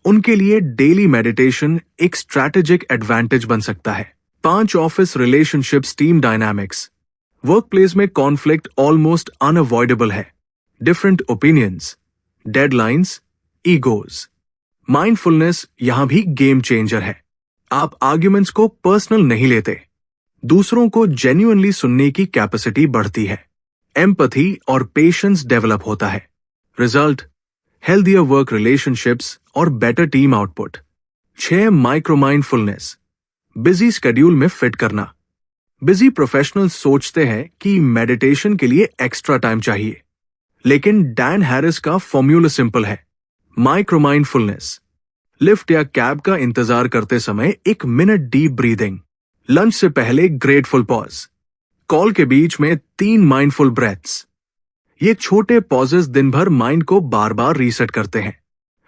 उनके लिए डेली मेडिटेशन एक स्ट्रैटेजिक एडवांटेज बन सकता है। 5 office relationships team dynamics. Workplace में कॉन्फ्लिक्ट ऑलमोस्ट अनअवॉइडेबल है। Different opinions, deadlines, egos. Mindfulness यहां भी गेम चेंजर है। आप आर्ग्यूमेंट्स को पर्सनल नहीं लेते, दूसरों को जेन्युइनली सुनने की कैपेसिटी बढ़ती है, एम्पैथी और पेशेंस डेवलप होता है। रिजल्ट, हेल्दियर वर्क रिलेशनशिप्स और better team output. 6 micro mindfulness. Busy schedule में फिट करना। बिजी प्रोफेशनल्स सोचते हैं कि मेडिटेशन के लिए एक्स्ट्रा टाइम चाहिए, लेकिन डैन हैरिस का फॉर्मूला सिंपल है। माइक्रो माइंडफुलनेस, लिफ्ट या कैब का इंतजार करते समय 1 मिनट डीप ब्रीदिंग, लंच से पहले ग्रेटफुल पॉज, कॉल के बीच में 3 माइंडफुल ब्रेथ्स। ये छोटे पॉजेस दिन भर माइंड को बार बार रीसेट करते हैं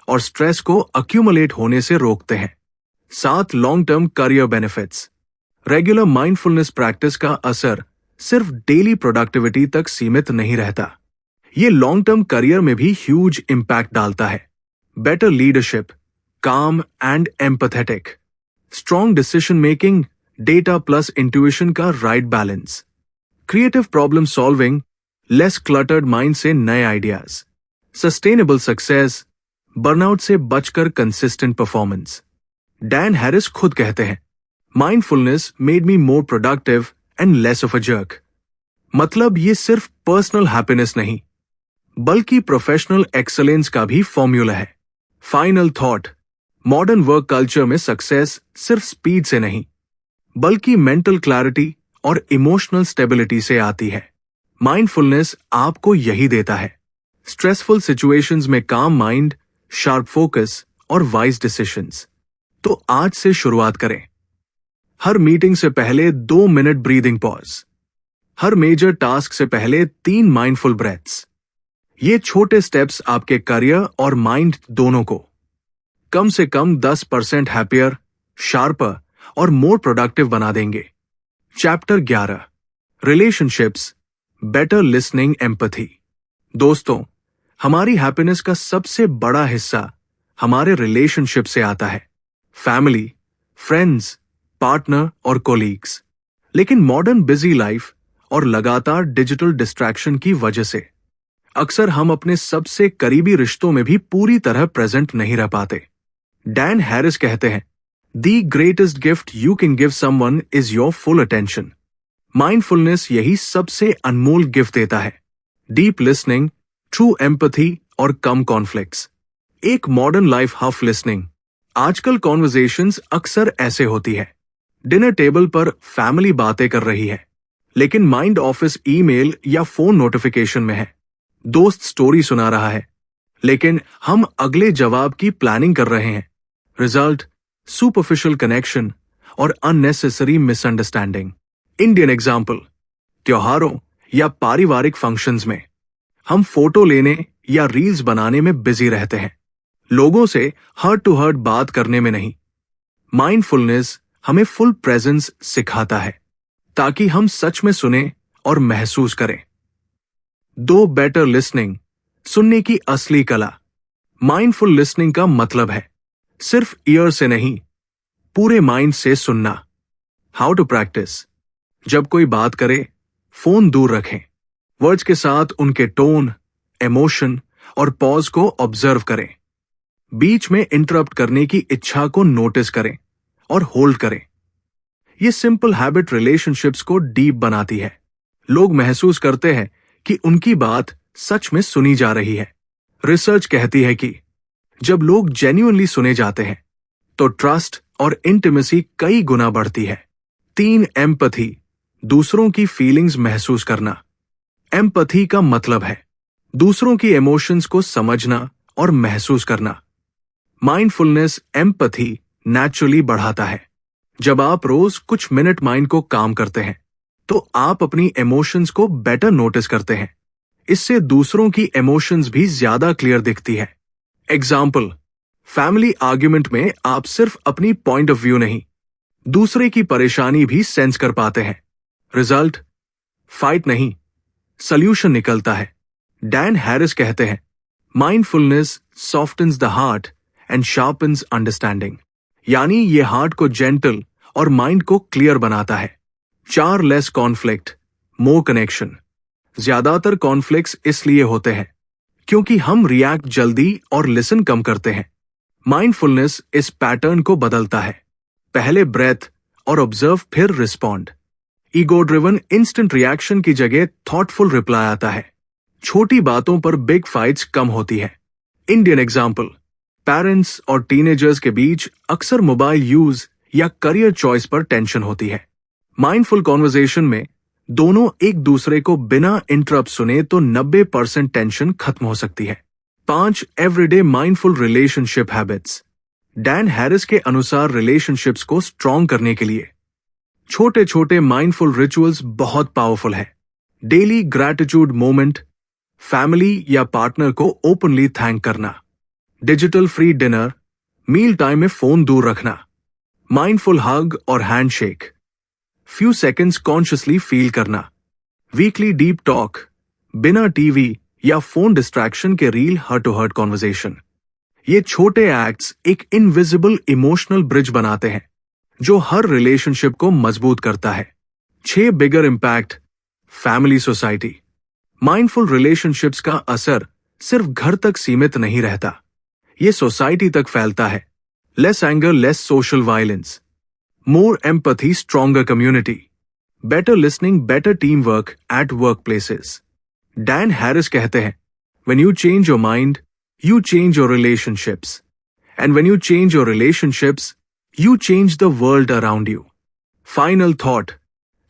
और स्ट्रेस को अक्यूमुलेट होने से रोकते हैं। 7 long term career benefits. Regular mindfulness practice का असर सिर्फ डेली प्रोडक्टिविटी तक सीमित नहीं रहता, ये लॉन्ग टर्म करियर में भी ह्यूज इंपैक्ट डालता है। Better leadership, calm and empathetic, strong decision making, data plus intuition का right balance, creative problem solving, less cluttered mind से नए आइडियाज, सस्टेनेबल सक्सेस, बर्नआउट से बचकर कंसिस्टेंट परफॉर्मेंस। डैन हैरिस खुद कहते हैं, mindfulness made me more productive and less of a jerk. मतलब ये सिर्फ पर्सनल हैप्पीनेस नहीं, बल्कि प्रोफेशनल एक्सीलेंस का भी फॉर्मूला है। Final thought, modern work culture में सक्सेस सिर्फ स्पीड से नहीं, बल्कि मेंटल क्लैरिटी और इमोशनल स्टेबिलिटी से आती है। माइंडफुलनेस आपको यही देता है। स्ट्रेसफुल सिचुएशंस में काम माइंड, शार्प फोकस और वाइज डिसीजंस। तो आज से शुरुआत करें। हर मीटिंग से पहले 2 मिनट ब्रीदिंग पॉज, हर मेजर टास्क से पहले 3 माइंडफुल ब्रेथ्स। ये छोटे स्टेप्स आपके करियर और माइंड दोनों को कम से कम 10% हैप्पियर, शार्पर और मोर प्रोडक्टिव बना देंगे। Chapter 11, relationships, better listening, empathy. दोस्तों, हमारी हैप्पीनेस का सबसे बड़ा हिस्सा हमारे रिलेशनशिप से आता है। फैमिली, फ्रेंड्स, पार्टनर और कोलीग्स। लेकिन मॉडर्न बिजी लाइफ और लगातार डिजिटल डिस्ट्रैक्शन की वजह से अक्सर हम अपने सबसे करीबी रिश्तों में भी पूरी तरह प्रेजेंट नहीं रह पाते। डैन हैरिस कहते हैं, the greatest gift you can give someone is your full attention. Mindfulness यही सबसे अनमोल गिफ्ट देता है। डीप लिसनिंग, ट्रू एम्पैथी और कम कॉन्फ्लिक्ट्स। एक मॉडर्न लाइफ हफ लिसनिंग। आजकल कॉन्वर्जेशंस अक्सर ऐसे होती है, डिनर टेबल पर फैमिली बातें कर रही है, लेकिन माइंड ऑफिस ईमेल या फोन नोटिफिकेशन में है। दोस्त स्टोरी सुना रहा है, लेकिन हम अगले जवाब की प्लानिंग कर रहे हैं। रिजल्ट, सुपरफिशियल कनेक्शन और अननेसेसरी मिसअंडरस्टैंडिंग। इंडियन एग्जाम्पल, त्योहारों या पारिवारिक फंक्शंस में हम फोटो लेने या रील्स बनाने में बिजी रहते हैं, लोगों से हार्ट टू हार्ट बात करने में नहीं। माइंडफुलनेस हमें फुल प्रेजेंस सिखाता है, ताकि हम सच में सुने और महसूस करें। 2 बेटर लिसनिंग, सुनने की असली कला। माइंडफुल लिसनिंग का मतलब है सिर्फ ईयर से नहीं, पूरे माइंड से सुनना। How to practice? जब कोई बात करे, फोन दूर रखें, वर्ड्स के साथ उनके टोन, इमोशन और पॉज को ऑब्जर्व करें। बीच में इंटरप्ट करने की इच्छा को नोटिस करें और होल्ड करें। ये सिंपल हैबिट रिलेशनशिप्स को डीप बनाती है। लोग महसूस करते हैं कि उनकी बात सच में सुनी जा रही है। रिसर्च कहती है कि जब लोग जेन्युइनली सुने जाते हैं, तो ट्रस्ट और इंटीमेसी कई गुना बढ़ती है। 3 एम्पैथी, दूसरों की फीलिंग्स महसूस करना। एम्पैथी का मतलब है दूसरों की इमोशंस को समझना और महसूस करना। माइंडफुलनेस एम्पैथी नेचुरली बढ़ाता है। जब आप रोज कुछ मिनट माइंड को काम करते हैं, तो आप अपनी इमोशंस को बेटर नोटिस करते हैं। इससे दूसरों की इमोशंस भी ज्यादा क्लियर दिखती है। एग्जाम्पल, फैमिली आर्ग्यूमेंट में आप सिर्फ अपनी पॉइंट ऑफ व्यू नहीं, दूसरे की परेशानी भी सेंस कर पाते हैं। रिजल्ट, फाइट नहीं, सॉल्यूशन निकलता है। डैन हैरिस कहते हैं, mindfulness softens the heart and sharpens understanding, यानी ये हार्ट को जेंटल और माइंड को क्लियर बनाता है। 4 लेस कॉन्फ्लिक्ट, मोर कनेक्शन। ज्यादातर कॉन्फ्लिक्ट्स इसलिए होते हैं क्योंकि हम रिएक्ट जल्दी और लिसन कम करते हैं। माइंडफुलनेस इस पैटर्न को बदलता है। पहले ब्रेथ और ऑब्जर्व, फिर respond. Ego driven instant reaction की जगह थॉटफुल रिप्लाई आता है। छोटी बातों पर बिग फाइट्स कम होती है। इंडियन एग्जाम्पल, पेरेंट्स और टीनेजर्स के बीच अक्सर मोबाइल यूज या करियर चॉइस पर टेंशन होती है। माइंडफुल कॉन्वर्सेशन में दोनों एक दूसरे को बिना इंटरप्ट सुने तो 90% टेंशन खत्म हो सकती है। 5 everyday mindful relationship habits. Dan Harris के अनुसार रिलेशनशिप्स को स्ट्रॉन्ग करने के लिए छोटे छोटे माइंडफुल रिचुअल्स बहुत पावरफुल है। डेली ग्रैटिट्यूड मोमेंट, फैमिली या पार्टनर को ओपनली थैंक करना, digital free dinner, meal time में फोन दूर रखना, माइंडफुल हग और handshake, few seconds consciously feel करना, वीकली डीप टॉक, बिना टीवी या फोन डिस्ट्रैक्शन के real heart to heart conversation. ये छोटे एक्ट्स एक इनविजिबल इमोशनल ब्रिज बनाते हैं जो हर रिलेशनशिप को मजबूत करता है। 6 bigger impact, family society. Mindful relationships का असर सिर्फ घर तक सीमित नहीं रहता, ये सोसाइटी तक फैलता है। Less anger, less social violence, more empathy, stronger community, better listening, better team work at work places. Dan Harris कहते हैं, when you change your mind, you change your relationships. And when you change your relationships, you change the world around you. Final thought,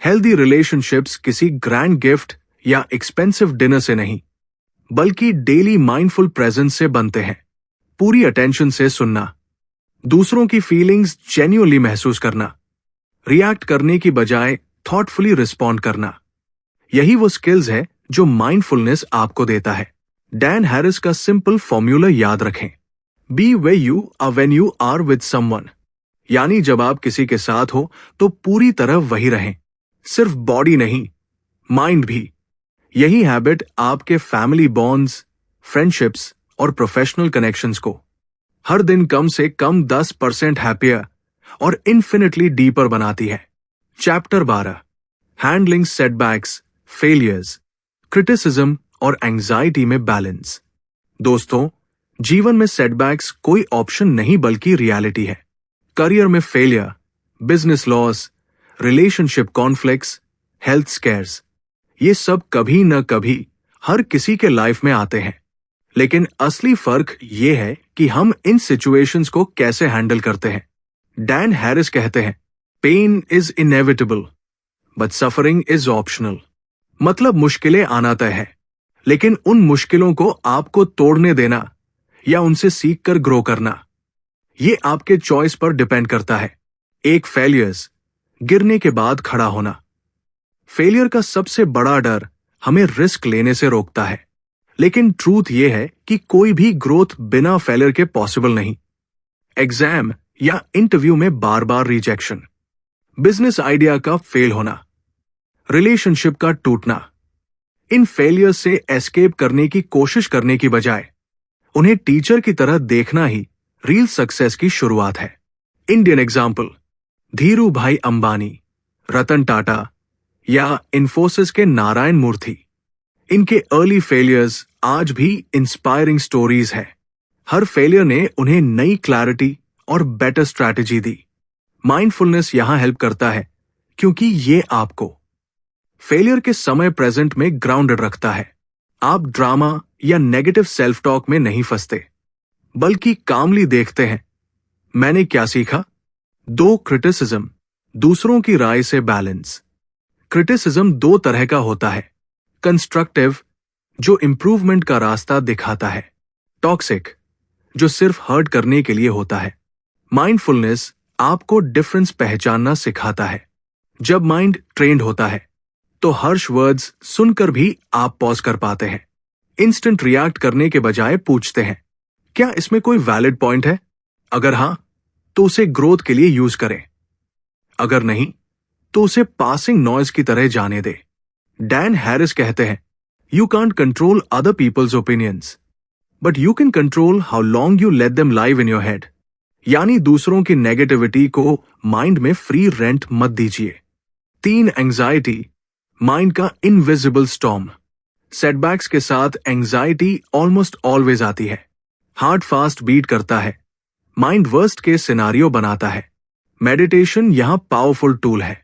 healthy relationships किसी grand gift या expensive dinner से नहीं, बल्कि daily mindful presence से बनते हैं। पूरी attention से सुनना, दूसरों की feelings genuinely महसूस करना, react करने की बजाय thoughtfully respond करना। यही वो skills है जो mindfulness आपको देता है। डैन हैरिस का सिंपल फॉर्मूला याद रखें, be where you are when you are with someone, यानी जब आप किसी के साथ हो तो पूरी तरह वही रहें, सिर्फ बॉडी नहीं, माइंड भी। यही हैबिट आपके फैमिली बॉन्ड्स, फ्रेंडशिप्स और प्रोफेशनल कनेक्शंस को हर दिन कम से कम 10% हैप्पियर और इन्फिनिटली डीपर बनाती है। Chapter 12, handling setbacks, failures, criticism और एंजाइटी में बैलेंस। दोस्तों, जीवन में सेटबैक्स कोई ऑप्शन नहीं बल्कि रियलिटी है। करियर में failure, business loss, relationship conflicts, health scarce, ये सब कभी न कभी हर किसी के लाइफ में आते हैं। लेकिन असली फर्क ये है कि हम इन सिचुएशंस को कैसे हैंडल करते हैं। डैन हैरिस कहते हैं, pain is inevitable but suffering is optional. मतलब मुश्किलें आना तय है, लेकिन उन मुश्किलों को आपको तोड़ने देना या उनसे सीखकर ग्रो करना, ये आपके चॉइस पर डिपेंड करता है। एक फेलियर्स, गिरने के बाद खड़ा होना। फेलियर का सबसे बड़ा डर हमें रिस्क लेने से रोकता है, लेकिन ट्रूथ ये है कि कोई भी ग्रोथ बिना फेलियर के पॉसिबल नहीं। एग्जाम या इंटरव्यू में बार बार रिजेक्शन, बिजनेस आइडिया का फेल होना, रिलेशनशिप का टूटना, इन फेलियर से एस्केप करने की कोशिश करने की बजाय उन्हें टीचर की तरह देखना ही रियल सक्सेस की शुरुआत है। इंडियन एग्जाम्पल, धीरू भाई अंबानी, रतन टाटा या इन्फोसिस के नारायण मूर्ति। इनके अर्ली फेलियर्स आज भी इंस्पायरिंग स्टोरीज है। हर फेलियर ने उन्हें नई क्लैरिटी और बेटर स्ट्रैटेजी दी। माइंडफुलनेस यहां हेल्प करता है क्योंकि ये आपको फेलियर के समय प्रेजेंट में ग्राउंडेड रखता है। आप ड्रामा या नेगेटिव सेल्फ टॉक में नहीं फंसते, बल्कि कामली देखते हैं, मैंने क्या सीखा। 2 क्रिटिसिज्म, दूसरों की राय से बैलेंस। क्रिटिसिज्म 2 तरह का होता है, कंस्ट्रक्टिव जो इंप्रूवमेंट का रास्ता दिखाता है, टॉक्सिक जो सिर्फ हर्ट करने के लिए होता है। माइंडफुलनेस आपको डिफरेंस पहचानना सिखाता है। जब माइंड ट्रेंड होता है तो हर्ष वर्ड्स सुनकर भी आप पॉज कर पाते हैं। इंस्टेंट रिएक्ट करने के बजाय पूछते हैं, क्या इसमें कोई वैलिड पॉइंट है? अगर हां, तो उसे ग्रोथ के लिए यूज करें। अगर नहीं, तो उसे पासिंग नॉइज की तरह जाने दे। डैन हैरिस कहते हैं, you can't control other people's opinions, but you can control how long you let them live in your head. यानी दूसरों की नेगेटिविटी को माइंड में फ्री रेंट मत दीजिए। 3, एंजाइटी, माइंड का इनविजिबल स्टॉर्म। सेटबैक्स के साथ एंजाइटी ऑलमोस्ट ऑलवेज आती है। हार्ट फास्ट बीट करता है, माइंड वर्स्ट के सिनारियो बनाता है। मेडिटेशन यहां पावरफुल टूल है।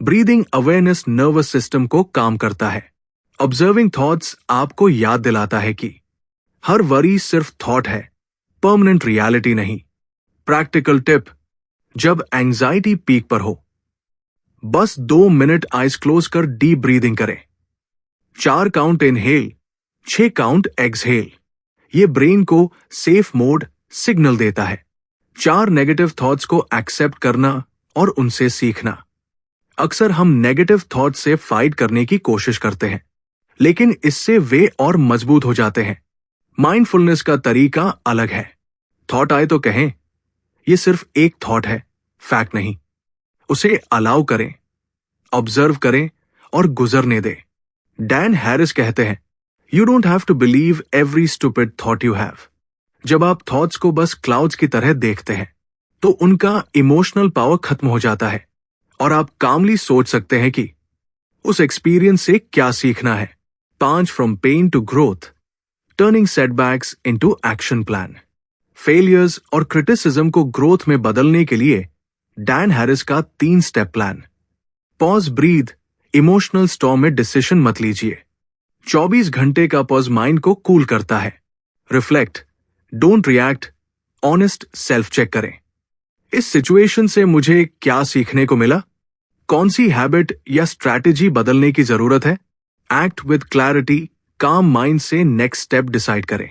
ब्रीदिंग अवेयरनेस नर्वस सिस्टम को काम करता है। ऑब्जर्विंग थॉट्स आपको याद दिलाता है कि हर वरी सिर्फ थॉट है, परमानेंट रियलिटी नहीं। प्रैक्टिकल टिप, जब एंजाइटी पीक पर हो, बस 2 मिनट आइज क्लोज कर डीप ब्रीदिंग करें। 4 काउंट इनहेल, 6 काउंट एक्सहेल। ये ब्रेन को सेफ मोड सिग्नल देता है। 4 नेगेटिव थॉट्स को एक्सेप्ट करना और उनसे सीखना। अक्सर हम नेगेटिव थॉट से फाइट करने की कोशिश करते हैं, लेकिन इससे वे और मजबूत हो जाते हैं। माइंडफुलनेस का तरीका अलग है। थॉट आए तो कहें, यह सिर्फ एक थॉट है, फैक्ट नहीं। उसे अलाउ करें, ऑब्जर्व करें और गुजरने दें। डैन हैरिस कहते हैं, you don't have to believe every stupid thought you have. जब आप थॉट्स को बस क्लाउड्स की तरह देखते हैं, तो उनका इमोशनल पावर खत्म हो जाता है और आप कामली सोच सकते हैं कि उस एक्सपीरियंस से क्या सीखना है। 5, from pain to growth, turning setbacks into action plan. Failures और क्रिटिसिज्म को ग्रोथ में बदलने के लिए डैन हैरिस का 3 step plan. Pause, breathe, emotional storm में डिसीजन मत लीजिए। 24 घंटे का पॉज माइंड को कूल करता है। Reflect, don't react, honest self check करें। इस सिचुएशन से मुझे क्या सीखने को मिला? कौन सी हैबिट या स्ट्रैटेजी बदलने की जरूरत है? एक्ट विद क्लैरिटी, काम माइंड से नेक्स्ट स्टेप डिसाइड करें।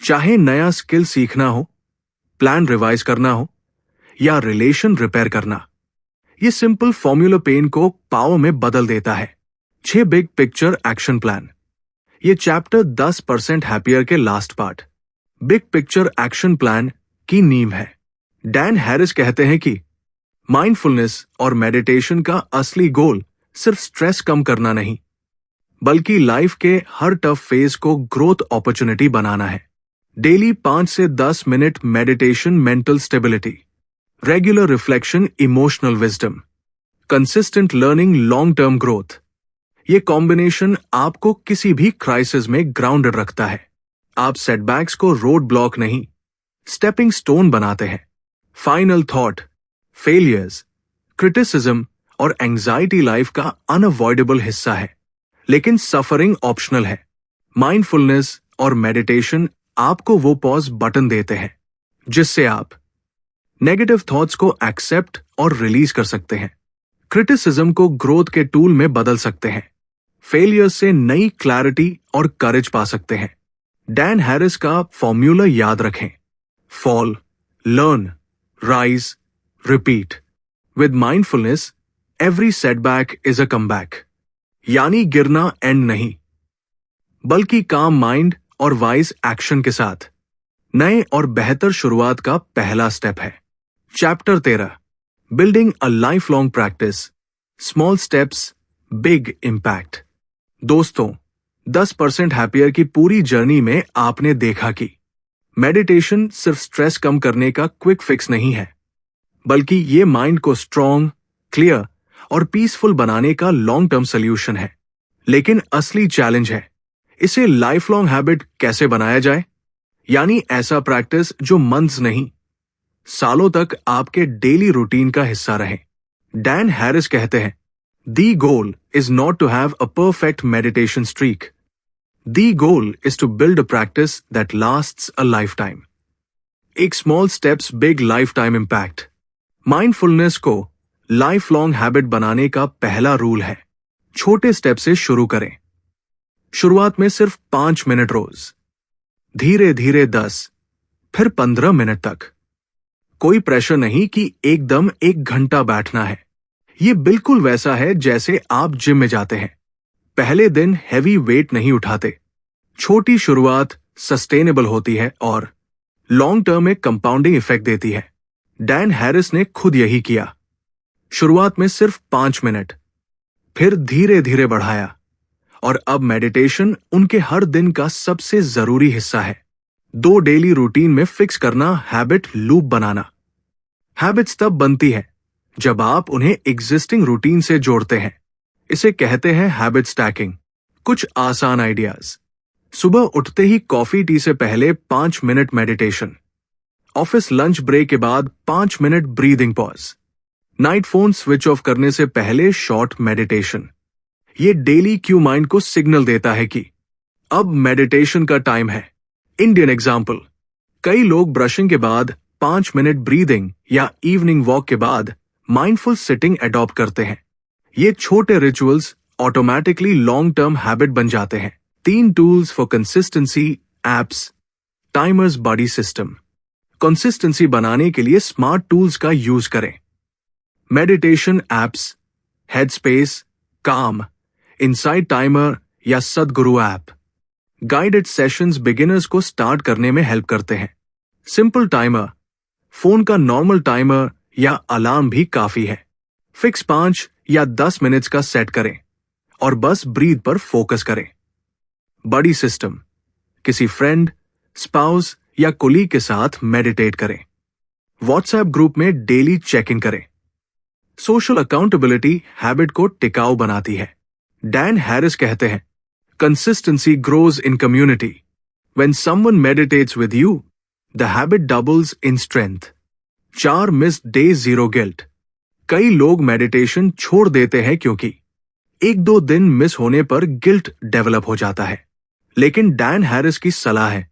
चाहे नया स्किल सीखना हो, प्लान रिवाइज करना हो या रिलेशन रिपेयर करना, ये सिंपल फॉर्मूला पेन को पावर में बदल देता है। 6 बिग पिक्चर एक्शन प्लान। ये चैप्टर 10% हैप्पियर के last part, big picture action plan की नींव है। डैन हैरिस कहते हैं कि माइंडफुलनेस और मेडिटेशन का असली गोल सिर्फ स्ट्रेस कम करना नहीं, बल्कि लाइफ के हर टफ फेज को ग्रोथ अपॉर्चुनिटी बनाना है। डेली 5 से 10 minute meditation, mental stability, regular reflection, emotional wisdom, consistent learning, long term growth. ये कॉम्बिनेशन आपको किसी भी क्राइसिस में ग्राउंडेड रखता है। आप सेटबैक्स को रोड ब्लॉक नहीं, स्टेपिंग स्टोन बनाते हैं। फाइनल थॉट, फेलियर्स, क्रिटिसिज्म और एंजाइटी लाइफ का अनअवॉइडेबल हिस्सा है, लेकिन सफरिंग ऑप्शनल है। माइंडफुलनेस और मेडिटेशन आपको वो पॉज बटन देते हैं जिससे आप नेगेटिव थॉट्स को एक्सेप्ट और रिलीज कर सकते हैं, क्रिटिसिज्म को ग्रोथ के टूल में बदल सकते हैं, फेलियर से नई क्लैरिटी और करेज पा सकते हैं। डैन हैरिस का फॉर्मूला याद रखें, fall, learn, rise, repeat. With mindfulness every setback is a comeback. यानी गिरना एंड नहीं, बल्कि काम माइंड और वाइज एक्शन के साथ नए और बेहतर शुरुआत का पहला स्टेप है। Chapter 13, building a life long practice, small steps, big impact. दोस्तों, 10% हैप्पियर की पूरी जर्नी में आपने देखा कि मेडिटेशन सिर्फ स्ट्रेस कम करने का क्विक फिक्स नहीं है, बल्कि ये माइंड को स्ट्रॉन्ग, क्लियर और पीसफुल बनाने का लॉन्ग टर्म सोल्यूशन है। लेकिन असली चैलेंज है, इसे लाइफ लॉन्ग हैबिट कैसे बनाया जाए? यानी ऐसा प्रैक्टिस जो मंथ्स नहीं, सालों तक आपके डेली रूटीन का हिस्सा रहे। डैन हैरिस कहते हैं, the goal is not to have a perfect meditation streak, the goal is to build a practice that lasts a lifetime. एक small steps, big lifetime impact. Mindfulness को lifelong habit बनाने का पहला rule है, छोटे step से शुरू करें। शुरुआत में सिर्फ 5 मिनट रोज, धीरे धीरे 10, फिर 15 मिनट तक। कोई प्रेशर नहीं कि एकदम 1 घंटा बैठना है। ये बिल्कुल वैसा है जैसे आप जिम में जाते हैं, पहले दिन हैवी वेट नहीं उठाते। छोटी शुरुआत सस्टेनेबल होती है और लॉन्ग टर्म में कंपाउंडिंग इफेक्ट देती है। डैन हैरिस ने खुद यही किया। शुरुआत में सिर्फ 5 मिनट, फिर धीरे धीरे बढ़ाया, और अब मेडिटेशन उनके हर दिन का सबसे जरूरी हिस्सा है। 2 डेली रूटीन में फिक्स करना, हैबिट लूप बनाना। हैबिट्स तब बनती है जब आप उन्हें एग्जिस्टिंग रूटीन से जोड़ते हैं। इसे कहते हैं हैबिट स्टैकिंग। कुछ आसान आइडियाज। सुबह उठते ही कॉफी टी से पहले 5 minute meditation. Office lunch break के बाद 5 minute breathing pause. Night phone switch off करने से पहले शॉर्ट मेडिटेशन। ये डेली क्यू माइंड को सिग्नल देता है कि अब मेडिटेशन का टाइम है। इंडियन एग्जाम्पल, कई लोग ब्रशिंग के बाद 5 मिनट ब्रीदिंग या इवनिंग वॉक के बाद माइंडफुल सिटिंग अडॉप्ट करते हैं। ये छोटे rituals automatically long term habit बन जाते हैं। 3 tools for consistency, apps, timers, body system. Consistency बनाने के लिए स्मार्ट टूल्स का यूज करें। मेडिटेशन एप्स, हेडस्पेस, काम, इनसाइट टाइमर या सदगुरु ऐप। गाइडेड सेशंस बिगिनर्स को स्टार्ट करने में हेल्प करते हैं। सिंपल टाइमर, फोन का नॉर्मल टाइमर या अलार्म भी काफी है। फिक्स 5 या 10 मिनट्स का सेट करें और बस ब्रीथ पर फोकस करें। बॉडी सिस्टम, किसी फ्रेंड, स्पाउस या कोलीग के साथ मेडिटेट करें। व्हाट्सएप ग्रुप में डेली चेक इन करें। सोशल अकाउंटेबिलिटी हैबिट को टिकाऊ बनाती है। डैन हैरिस कहते हैं, consistency grows in community. When someone meditates with you, the habit doubles in strength. 4 missed day, 0 guilt. कई लोग मेडिटेशन छोड़ देते हैं क्योंकि 1-2 दिन मिस होने पर गिल्ट डेवलप हो जाता है। लेकिन डैन हैरिस की सलाह है,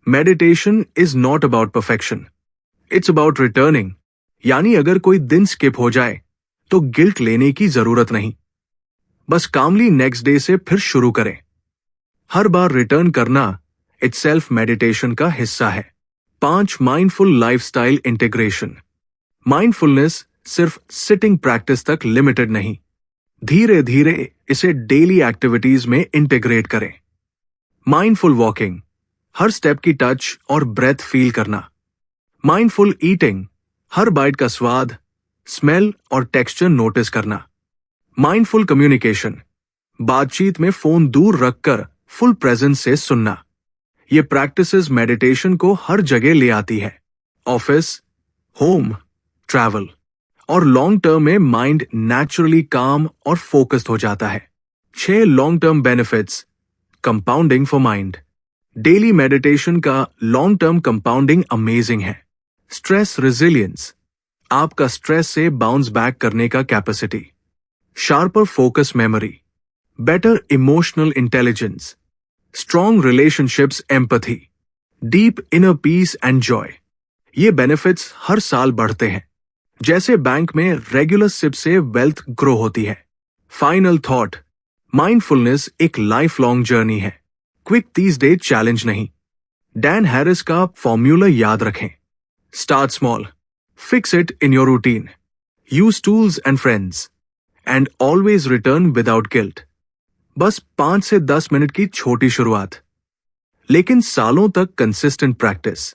meditation is not about perfection, it's about returning. यानी अगर कोई दिन स्किप हो जाए तो गिल्ट लेने की जरूरत नहीं, बस कामली नेक्स्ट डे से फिर शुरू करें। हर बार रिटर्न करना इटसेल्फ मेडिटेशन का हिस्सा है। 5 माइंडफुल लाइफस्टाइल इंटीग्रेशन। माइंडफुलनेस सिर्फ सिटिंग प्रैक्टिस तक लिमिटेड नहीं, धीरे धीरे इसे डेली एक्टिविटीज में इंटीग्रेट करें। माइंडफुल वॉकिंग, हर स्टेप की टच और ब्रेथ फील करना। माइंडफुल ईटिंग, हर बाइट का स्वाद, स्मेल और टेक्सचर नोटिस करना। माइंडफुल कम्युनिकेशन, बातचीत में फोन दूर रखकर फुल प्रेजेंस से सुनना। ये प्रैक्टिसेस मेडिटेशन को हर जगह ले आती है, ऑफिस, होम, ट्रैवल, और लॉन्ग टर्म में माइंड नेचुरली काम और फोकस्ड हो जाता है। 6 long term benefits. Compounding for mind. Daily meditation का लॉन्ग टर्म कंपाउंडिंग अमेजिंग है। स्ट्रेस रेजिलियंस, आपका स्ट्रेस से बाउंस बैक करने का capacity. Sharper focus memory, better emotional intelligence, strong relationships, empathy, deep inner peace and Joy. ये benefits हर साल बढ़ते हैं, जैसे बैंक में रेगुलर सिप से वेल्थ ग्रो होती है। फाइनल थॉट, माइंडफुलनेस एक लाइफ लॉन्ग जर्नी है, क्विक 30 डे चैलेंज नहीं। डैन हैरिस का फॉर्मूला याद रखें, start small, fix it in your routine, use tools and friends, and always return without guilt. बस 5 से 10 मिनट की छोटी शुरुआत, लेकिन सालों तक कंसिस्टेंट प्रैक्टिस,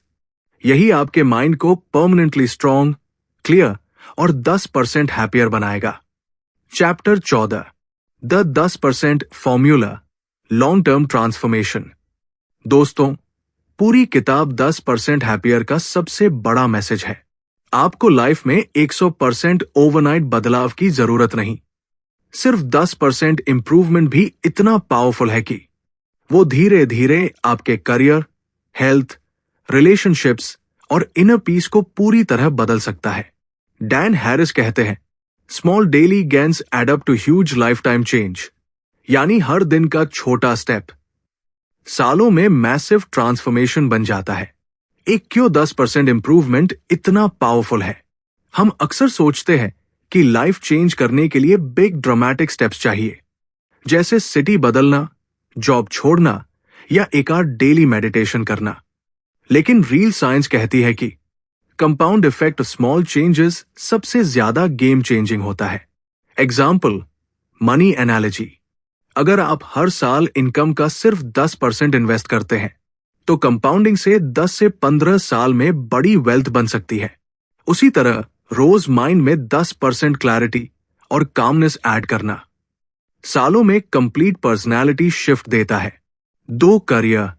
यही आपके माइंड को परमानेंटली स्ट्रांग, क्लियर और 10% हैप्पियर बनाएगा। Chapter 14, the 10% formula, long term transformation. दोस्तों, पूरी किताब 10% हैप्पियर का सबसे बड़ा मैसेज है। आपको लाइफ में 100% ओवरनाइट बदलाव की जरूरत नहीं, सिर्फ 10% इंप्रूवमेंट भी इतना पावरफुल है कि वो धीरे धीरे आपके करियर, हेल्थ, रिलेशनशिप्स और इनर पीस को पूरी तरह बदल सकता है। डैन हैरिस कहते हैं, small daily gains add up to huge life time change. यानी हर दिन का छोटा स्टेप सालों में मैसिव ट्रांसफॉर्मेशन बन जाता है। एक क्यों 10% इंप्रूवमेंट इतना पावरफुल है? हम अक्सर सोचते हैं कि लाइफ चेंज करने के लिए बिग ड्रामेटिक स्टेप्स चाहिए, जैसे सिटी बदलना, जॉब छोड़ना या एक आध डेली मेडिटेशन करना। लेकिन रियल साइंस कहती है कि compound effect of small changes सबसे ज्यादा गेम चेंजिंग होता है। Example, money analogy. अगर आप हर साल इनकम का सिर्फ 10% इन्वेस्ट करते हैं, तो कंपाउंडिंग से 10 से 15 साल में बड़ी वेल्थ बन सकती है। उसी तरह रोज माइंड में 10% क्लैरिटी और कामनेस ऐड करना, सालों में कंप्लीट पर्सनैलिटी शिफ्ट देता है। 2 career,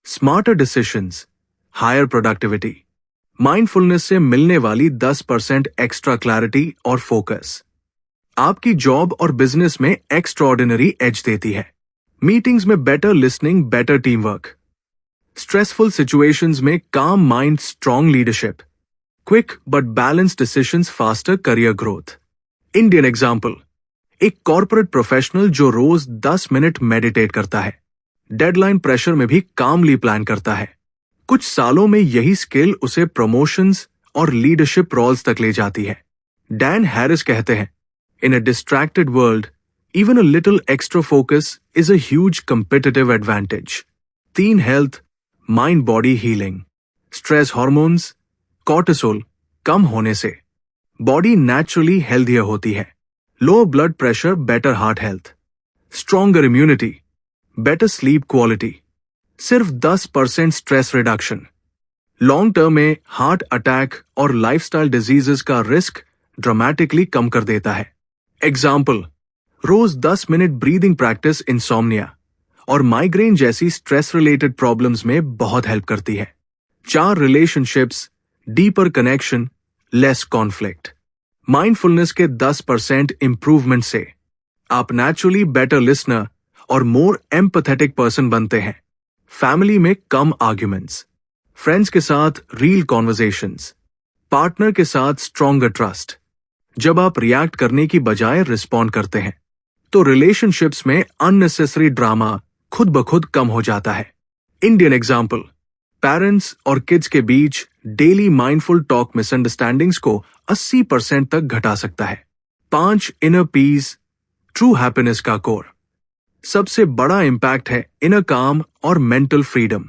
smarter decisions, higher productivity, mindfulness से मिलने वाली 10% एक्स्ट्रा क्लैरिटी और फोकस आपकी जॉब और बिजनेस में एक्स्ट्राऑर्डिनरी एज देती है। मीटिंग्स में better listening, better team work, stressful situations में calm mind, strong leadership, quick but balanced decisions, faster career growth. Indian example, एक कॉर्पोरेट प्रोफेशनल जो रोज 10 मिनट मेडिटेट करता है, डेडलाइन प्रेशर में भी कामली प्लान करता है। कुछ सालों में यही स्किल उसे प्रमोशंस और लीडरशिप रोल्स तक ले जाती है। डैन हैरिस कहते हैं, in a distracted world, even a little extra focus is a huge competitive advantage. 3 health, mind body healing, stress hormones, cortisol कम होने से बॉडी नेचुरली हेल्थियर होती है। Low blood pressure, better heart health, stronger immunity, better sleep quality, सिर्फ 10% stress reduction long term में heart attack और lifestyle diseases का risk dramatically कम कर देता है। एग्जाम्पल, रोज 10 मिनट ब्रीदिंग प्रैक्टिस इंसोम्निया और माइग्रेन जैसी स्ट्रेस रिलेटेड प्रॉब्लम्स में बहुत हेल्प करती है। 4 relationships, deeper connection, less conflict. Mindfulness के 10% इंप्रूवमेंट से आप नेचुरली बेटर लिसनर और मोर एम्पैथेटिक पर्सन बनते हैं। फैमिली में कम आर्ग्यूमेंट्स, फ्रेंड्स के साथ रियल कॉन्वर्सेशंस, पार्टनर के साथ स्ट्रॉन्गर ट्रस्ट। जब आप रिएक्ट करने की बजाय रिस्पॉन्ड करते हैं तो रिलेशनशिप्स में अननेसेसरी ड्रामा खुद ब खुद कम हो जाता है। इंडियन एग्जाम्पल, पेरेंट्स और किड्स के बीच डेली माइंडफुल टॉक मिसअंडरस्टैंडिंग्स को 80% तक घटा सकता है। 5 इनर पीस, ट्रू हैप्पीनेस का कोर। सबसे बड़ा इंपैक्ट है इनर काम और मेंटल फ्रीडम।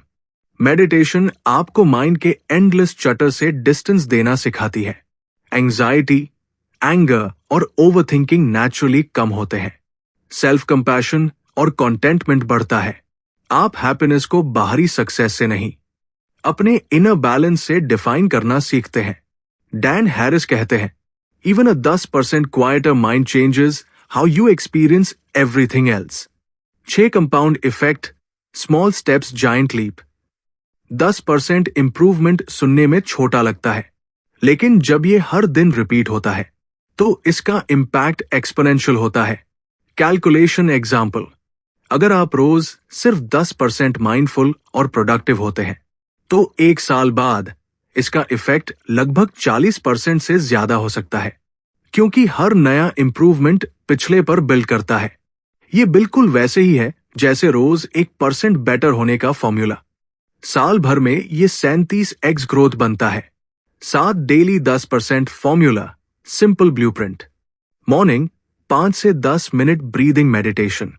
मेडिटेशन आपको माइंड के एंडलेस चटर से डिस्टेंस देना सिखाती है। एंजाइटी, एंगर और ओवरथिंकिंग नेचुरली कम होते हैं। सेल्फ कंपैशन और कंटेंटमेंट बढ़ता है। आप हैप्पीनेस को बाहरी सक्सेस से नहीं, अपने इनर बैलेंस से डिफाइन करना सीखते हैं। डैन हैरिस कहते हैं, even a 10% quieter mind changes how you experience everything else. 6 compound effect, small steps, giant leap. 10% improvement सुनने में छोटा लगता है, लेकिन जब ये हर दिन रिपीट होता है तो इसका इंपैक्ट एक्सपोनेंशियल होता है। कैलकुलेशन एग्जाम्पल, अगर आप रोज सिर्फ 10% माइंडफुल और प्रोडक्टिव होते हैं तो 1 साल बाद इसका इफेक्ट लगभग 40% से ज्यादा हो सकता है, क्योंकि हर नया इंप्रूवमेंट पिछले पर बिल्ड करता है। ये बिल्कुल वैसे ही है जैसे रोज 1% बेटर होने का फॉर्मूला। साल भर में ये 37x ग्रोथ बनता है। 7 daily 10% formula, simple blueprint. Morning 5 से 10 minute breathing meditation.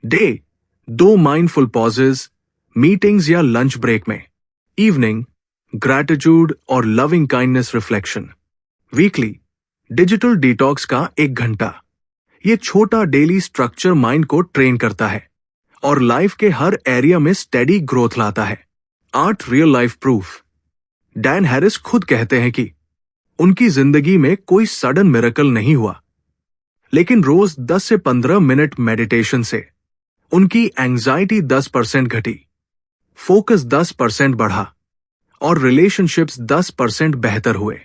Day 2 mindful pauses, meetings या लंच ब्रेक में। इवनिंग ग्रैटिट्यूड और loving kindness reflection. Weekly digital detox का 1 घंटा। ये छोटा डेली स्ट्रक्चर माइंड को ट्रेन करता है और लाइफ के हर एरिया में स्टेडी ग्रोथ लाता है। 8 real life proof. Dan Harris खुद कहते हैं कि उनकी जिंदगी में कोई सडन मिरेकल नहीं हुआ, लेकिन रोज 10 से 15 मिनट मेडिटेशन से उनकी एंजाइटी 10% घटी, फोकस 10% बढ़ा और रिलेशनशिप्स 10% बेहतर हुए।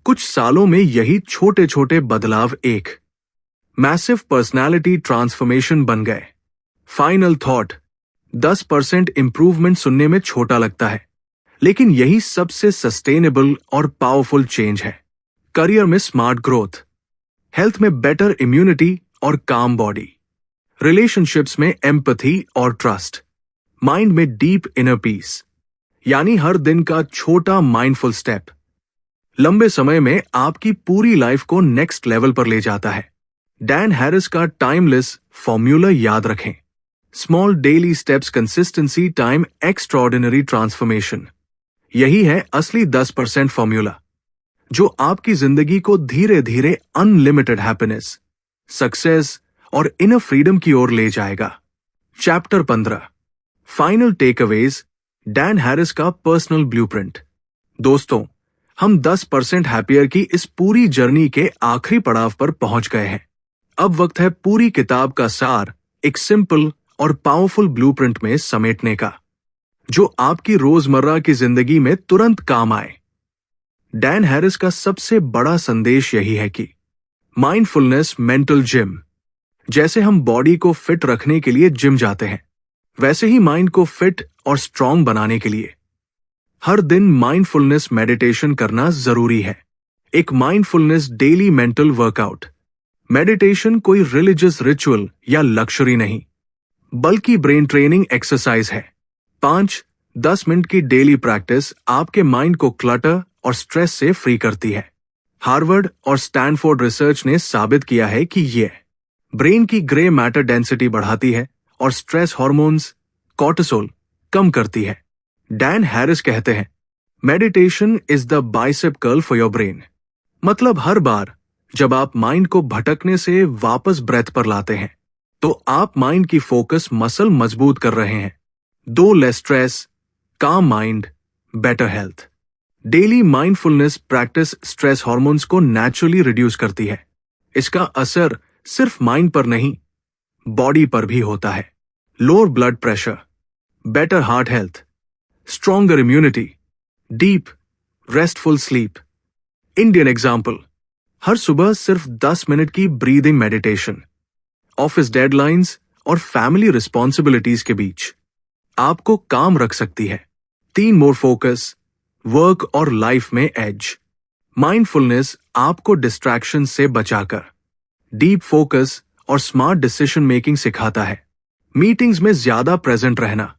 कुछ सालों में यही छोटे छोटे बदलाव एक मैसिव पर्सनालिटी ट्रांसफॉर्मेशन बन गए। फाइनल थॉट, 10% इंप्रूवमेंट सुनने में छोटा लगता है, लेकिन यही सबसे सस्टेनेबल और पावरफुल चेंज है। करियर में स्मार्ट ग्रोथ, हेल्थ में बेटर इम्यूनिटी और काम बॉडी, रिलेशनशिप्स में एम्पैथी और ट्रस्ट, माइंड में डीप इनर पीस। यानी हर दिन का छोटा माइंडफुल स्टेप लंबे समय में आपकी पूरी लाइफ को नेक्स्ट लेवल पर ले जाता है। डैन हैरिस का टाइमलेस फॉर्मूला याद रखें, small daily steps, consistency, time, extraordinary transformation. यही है असली 10% फॉर्मूला जो आपकी जिंदगी को धीरे धीरे अनलिमिटेड हैप्पीनेस, सक्सेस और इनर फ्रीडम की ओर ले जाएगा। Chapter 15, final takeaways, Dan Harris का पर्सनल ब्लूप्रिंट। दोस्तों, हम 10% हैप्पियर की इस पूरी जर्नी के आखिरी पड़ाव पर पहुंच गए हैं। अब वक्त है पूरी किताब का सार एक सिंपल और पावरफुल ब्लूप्रिंट में समेटने का, जो आपकी रोजमर्रा की जिंदगी में तुरंत काम आए। डैन हैरिस का सबसे बड़ा संदेश यही है कि माइंडफुलनेस मेंटल जिम। जैसे हम बॉडी को फिट रखने के लिए जिम जाते हैं, वैसे ही माइंड को फिट और स्ट्रांग बनाने के लिए हर दिन माइंडफुलनेस मेडिटेशन करना जरूरी है। एक mindfulness daily mental workout. Meditation कोई रिलीजियस रिचुअल या लक्जरी नहीं, बल्कि ब्रेन ट्रेनिंग एक्सरसाइज है। 5-10 मिनट की डेली प्रैक्टिस आपके माइंड को क्लटर और स्ट्रेस से फ्री करती है। हार्वर्ड और स्टैनफोर्ड रिसर्च ने साबित किया है कि ये ब्रेन की ग्रे मैटर डेंसिटी बढ़ाती है और स्ट्रेस हार्मोन्स कॉर्टिसोल कम करती है। डैन हैरिस कहते हैं, meditation is the bicep curl for your brain. मतलब हर बार जब आप माइंड को भटकने से वापस ब्रेथ पर लाते हैं, तो आप माइंड की फोकस मसल मजबूत कर रहे हैं। 2 लेस स्ट्रेस, काम mind, better health. Daily mindfulness practice stress hormones को नेचुरली रिड्यूस करती है। इसका असर सिर्फ माइंड पर नहीं, बॉडी पर भी होता है। Lower blood pressure, better heart health, stronger immunity, deep restful sleep. Indian example, हर सुबह सिर्फ 10 मिनट की ब्रीदिंग मेडिटेशन ऑफिस डेडलाइंस और फैमिली रिस्पॉन्सिबिलिटीज के बीच आपको काम रख सकती है। 3 मोर फोकस, वर्क और लाइफ में एज। माइंडफुलनेस आपको डिस्ट्रैक्शन से बचाकर डीप फोकस और स्मार्ट डिसीजन मेकिंग सिखाता है। मीटिंग्स में ज्यादा प्रेजेंट रहना,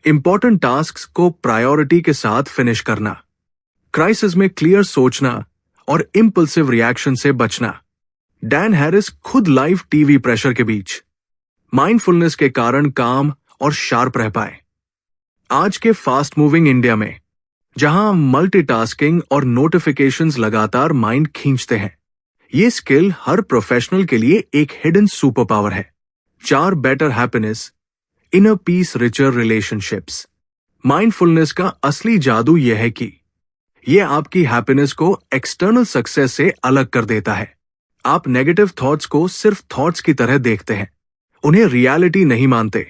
इंपॉर्टेंट टास्क्स को प्रायोरिटी के साथ फिनिश करना, क्राइसिस में क्लियर सोचना और इंपल्सिव रिएक्शन से बचना। डैन हैरिस खुद लाइव टीवी प्रेशर के बीच माइंडफुलनेस के कारण काम और शार्प रह पाए। आज के फास्ट मूविंग इंडिया में, जहां मल्टीटास्किंग और नोटिफिकेशंस लगातार माइंड खींचते हैं, ये स्किल हर प्रोफेशनल के लिए एक हिडन सुपर पावर है। 4 better happiness, inner peace, richer relationships. Mindfulness का असली जादू यह है कि यह आपकी हैप्पीनेस को एक्सटर्नल सक्सेस से अलग कर देता है। आप नेगेटिव थॉट्स को सिर्फ थॉट्स की तरह देखते हैं, उन्हें रियलिटी नहीं मानते।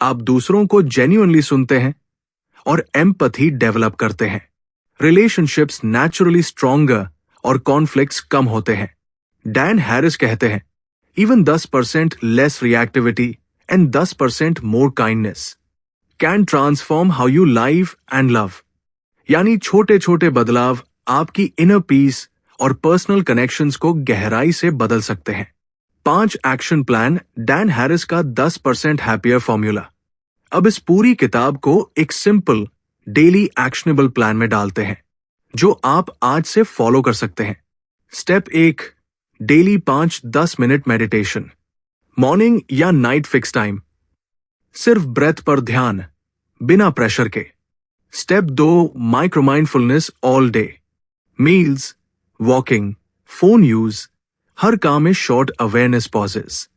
आप दूसरों को जेन्युइनली सुनते हैं और एम्पैथी डेवलप करते हैं। रिलेशनशिप्स नेचुरली स्ट्रॉन्गर और कॉन्फ्लिक्ट्स कम होते हैं। डैन हैरिस कहते हैं, even 10% less reactivity and 10% more kindness can transform how you live and love. यानी छोटे छोटे बदलाव आपकी इनर पीस और पर्सनल कनेक्शंस को गहराई से बदल सकते हैं। 5 एक्शन प्लान, डैन हैरिस का 10% हैप्पियर फॉर्मूला। अब इस पूरी किताब को एक सिंपल डेली एक्शनेबल प्लान में डालते हैं, जो आप आज से फॉलो कर सकते हैं। Step 1, daily 5-10 minute meditation, morning या नाइट फिक्स टाइम। सिर्फ ब्रेथ पर ध्यान, बिना प्रेशर के। Step 2, micro mindfulness all day. Meals, walking, phone use, हर काम में शॉर्ट अवेयरनेस पॉजेस।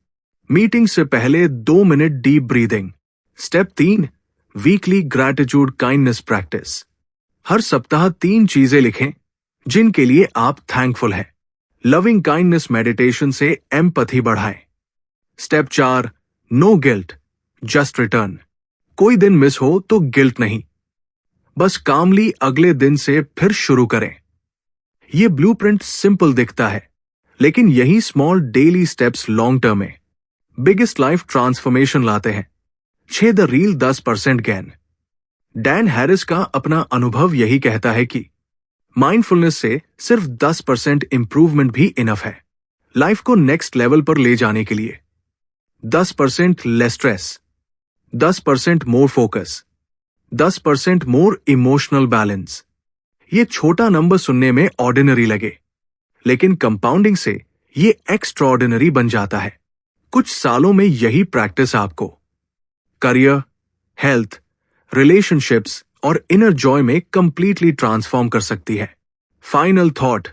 मीटिंग से पहले 2 minute deep breathing. Step 3, weekly gratitude kindness practice. हर सप्ताह 3 चीजें लिखें जिनके लिए आप थैंकफुल हैं। लविंग काइंडनेस मेडिटेशन से एम्पैथी बढ़ाएं। Step 4, no guilt, just return. कोई दिन मिस हो तो गिल्ट नहीं, बस कामली अगले दिन से फिर शुरू करें। यह ब्लूप्रिंट सिंपल दिखता है, लेकिन यही small daily steps long term में बिगेस्ट लाइफ ट्रांसफॉर्मेशन लाते हैं। 6 the reel 10% gain. Dan Harris का अपना अनुभव यही कहता है कि माइंडफुलनेस से सिर्फ 10% इंप्रूवमेंट भी इनफ है लाइफ को नेक्स्ट लेवल पर ले जाने के लिए। 10% less stress, 10% more focus, 10% more emotional balance. ये छोटा नंबर सुनने में ऑर्डिनरी लगे, लेकिन कंपाउंडिंग से ये एक्स्ट्राऑर्डिनरी बन जाता है। कुछ सालों में यही प्रैक्टिस आपको करियर, हेल्थ, रिलेशनशिप्स और इनर जॉय में कंप्लीटली ट्रांसफॉर्म कर सकती है। फाइनल थॉट,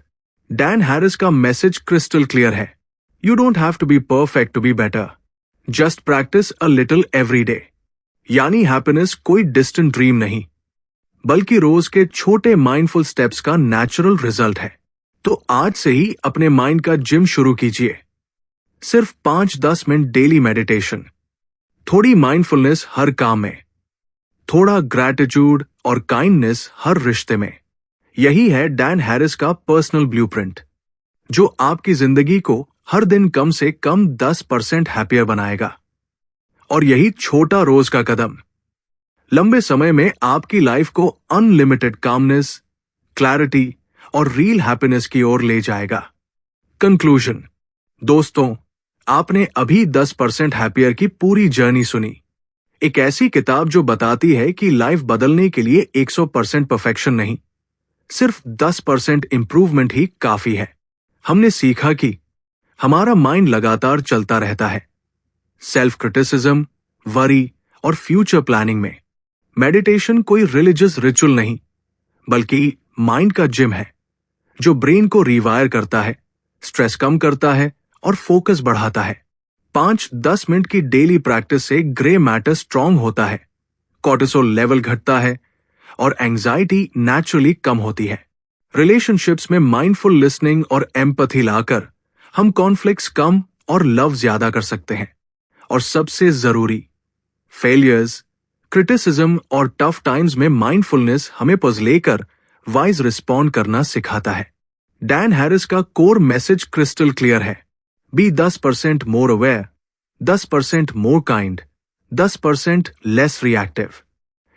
डैन हैरिस का मैसेज क्रिस्टल क्लियर है। You don't have to be perfect to be better, just practice a little every day. यानी हैप्पीनेस कोई डिस्टेंट ड्रीम नहीं, बल्कि रोज के छोटे माइंडफुल स्टेप्स का नेचुरल रिजल्ट है। तो आज से ही अपने माइंड का जिम शुरू कीजिए। सिर्फ 5-10 मिनट डेली मेडिटेशन, थोड़ी माइंडफुलनेस हर काम में, थोड़ा ग्रैटिट्यूड और काइंडनेस हर रिश्ते में। यही है डैन हैरिस का पर्सनल ब्लूप्रिंट, जो आपकी जिंदगी को हर दिन कम से कम 10% हैप्पियर बनाएगा। और यही छोटा रोज का कदम लंबे समय में आपकी लाइफ को अनलिमिटेड कामनेस, क्लैरिटी और रियल हैप्पीनेस की ओर ले जाएगा। कंक्लूजन, दोस्तों, आपने अभी 10% हैप्पियर की पूरी जर्नी सुनी। एक ऐसी किताब जो बताती है कि लाइफ बदलने के लिए 100% परफेक्शन नहीं, सिर्फ 10% इंप्रूवमेंट ही काफी है। हमने सीखा कि हमारा माइंड लगातार चलता रहता है, सेल्फ क्रिटिसिज्म, वरी और फ्यूचर प्लानिंग में। मेडिटेशन कोई रिलीजियस रिचुअल नहीं, बल्कि माइंड का जिम है, जो ब्रेन को रिवायर करता है, स्ट्रेस कम करता है और फोकस बढ़ाता है। 5-10 मिनट की डेली प्रैक्टिस से ग्रे मैटर स्ट्रांग होता है, कॉर्टिसोल लेवल घटता है और एंजाइटी नेचुरली कम होती है। रिलेशनशिप्स में माइंडफुल लिसनिंग और एम्पैथी लाकर हम कॉन्फ्लिक्ट्स कम और लव ज्यादा कर सकते हैं। और सबसे जरूरी, फेलियर्स, क्रिटिसिज्म और टफ टाइम्स में माइंडफुलनेस हमें पॉज लेकर वाइज रिस्पॉन्ड करना सिखाता है। डैन हैरिस का कोर मैसेज क्रिस्टल क्लियर है, be 10% more aware, 10% more kind, 10% less reactive,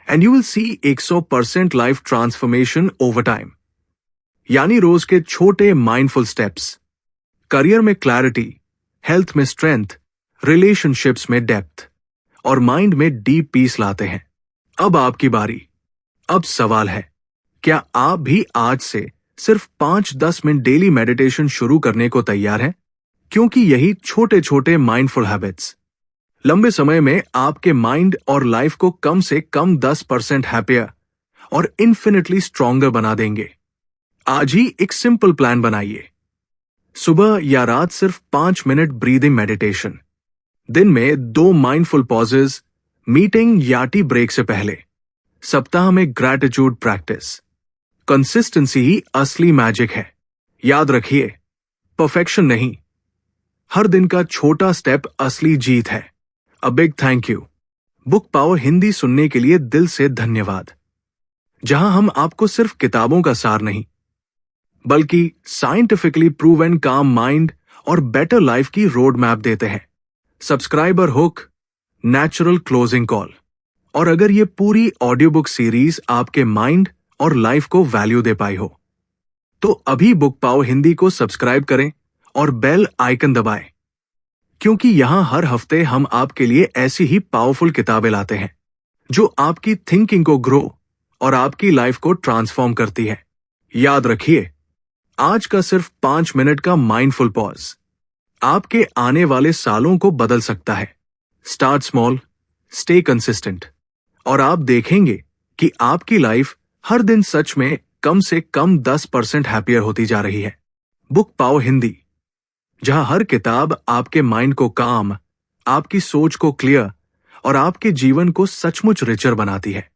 and you will see 100% life transformation over time. यानी रोज के छोटे माइंडफुल स्टेप्स करियर में क्लैरिटी, हेल्थ में स्ट्रेंथ, रिलेशनशिप्स में डेप्थ और माइंड में डीप पीस लाते हैं। अब आपकी बारी। अब सवाल है, क्या आप भी आज से सिर्फ 5-10 मिनट डेली मेडिटेशन शुरू करने को तैयार हैं? क्योंकि यही छोटे छोटे माइंडफुल हैबिट्स लंबे समय में आपके माइंड और लाइफ को कम से कम 10% हैप्पियर और इन्फिनिटली स्ट्रॉन्गर बना देंगे। आज ही एक सिंपल प्लान बनाइए। सुबह या रात सिर्फ 5 मिनट ब्रीदिंग मेडिटेशन, दिन में 2 माइंडफुल पॉजेज, मीटिंग या टी ब्रेक से पहले, सप्ताह में ग्रैटिट्यूड प्रैक्टिस। कंसिस्टेंसी ही असली मैजिक है। याद रखिए, परफेक्शन नहीं, हर दिन का छोटा स्टेप असली जीत है। A big thank you. Book power Hindi सुनने के लिए दिल से धन्यवाद, जहां हम आपको सिर्फ किताबों का सार नहीं, बल्कि साइंटिफिकली प्रूवन काम माइंड और बेटर लाइफ की रोड मैप देते हैं। Subscriber hook, natural closing call. और अगर ये पूरी ऑडियो बुक सीरीज आपके माइंड और लाइफ को वैल्यू दे पाई हो, तो अभी बुक पाओ हिंदी को सब्सक्राइब करें और बेल आइकन दबाएं, क्योंकि यहां हर हफ्ते हम आपके लिए ऐसी ही पावरफुल किताबें लाते हैं जो आपकी थिंकिंग को ग्रो और आपकी लाइफ को ट्रांसफॉर्म करती है। याद रखिए, आज का सिर्फ 5 मिनट का माइंडफुल पॉज आपके आने वाले सालों को बदल सकता है। स्टार्ट स्मॉल, स्टे कंसिस्टेंट, और आप देखेंगे कि आपकी लाइफ हर दिन सच में कम से कम 10% हैप्पियर होती जा रही है। बुक पाओ हिंदी, जहां हर किताब आपके माइंड को काम, आपकी सोच को क्लियर और आपके जीवन को सचमुच रिचर बनाती है।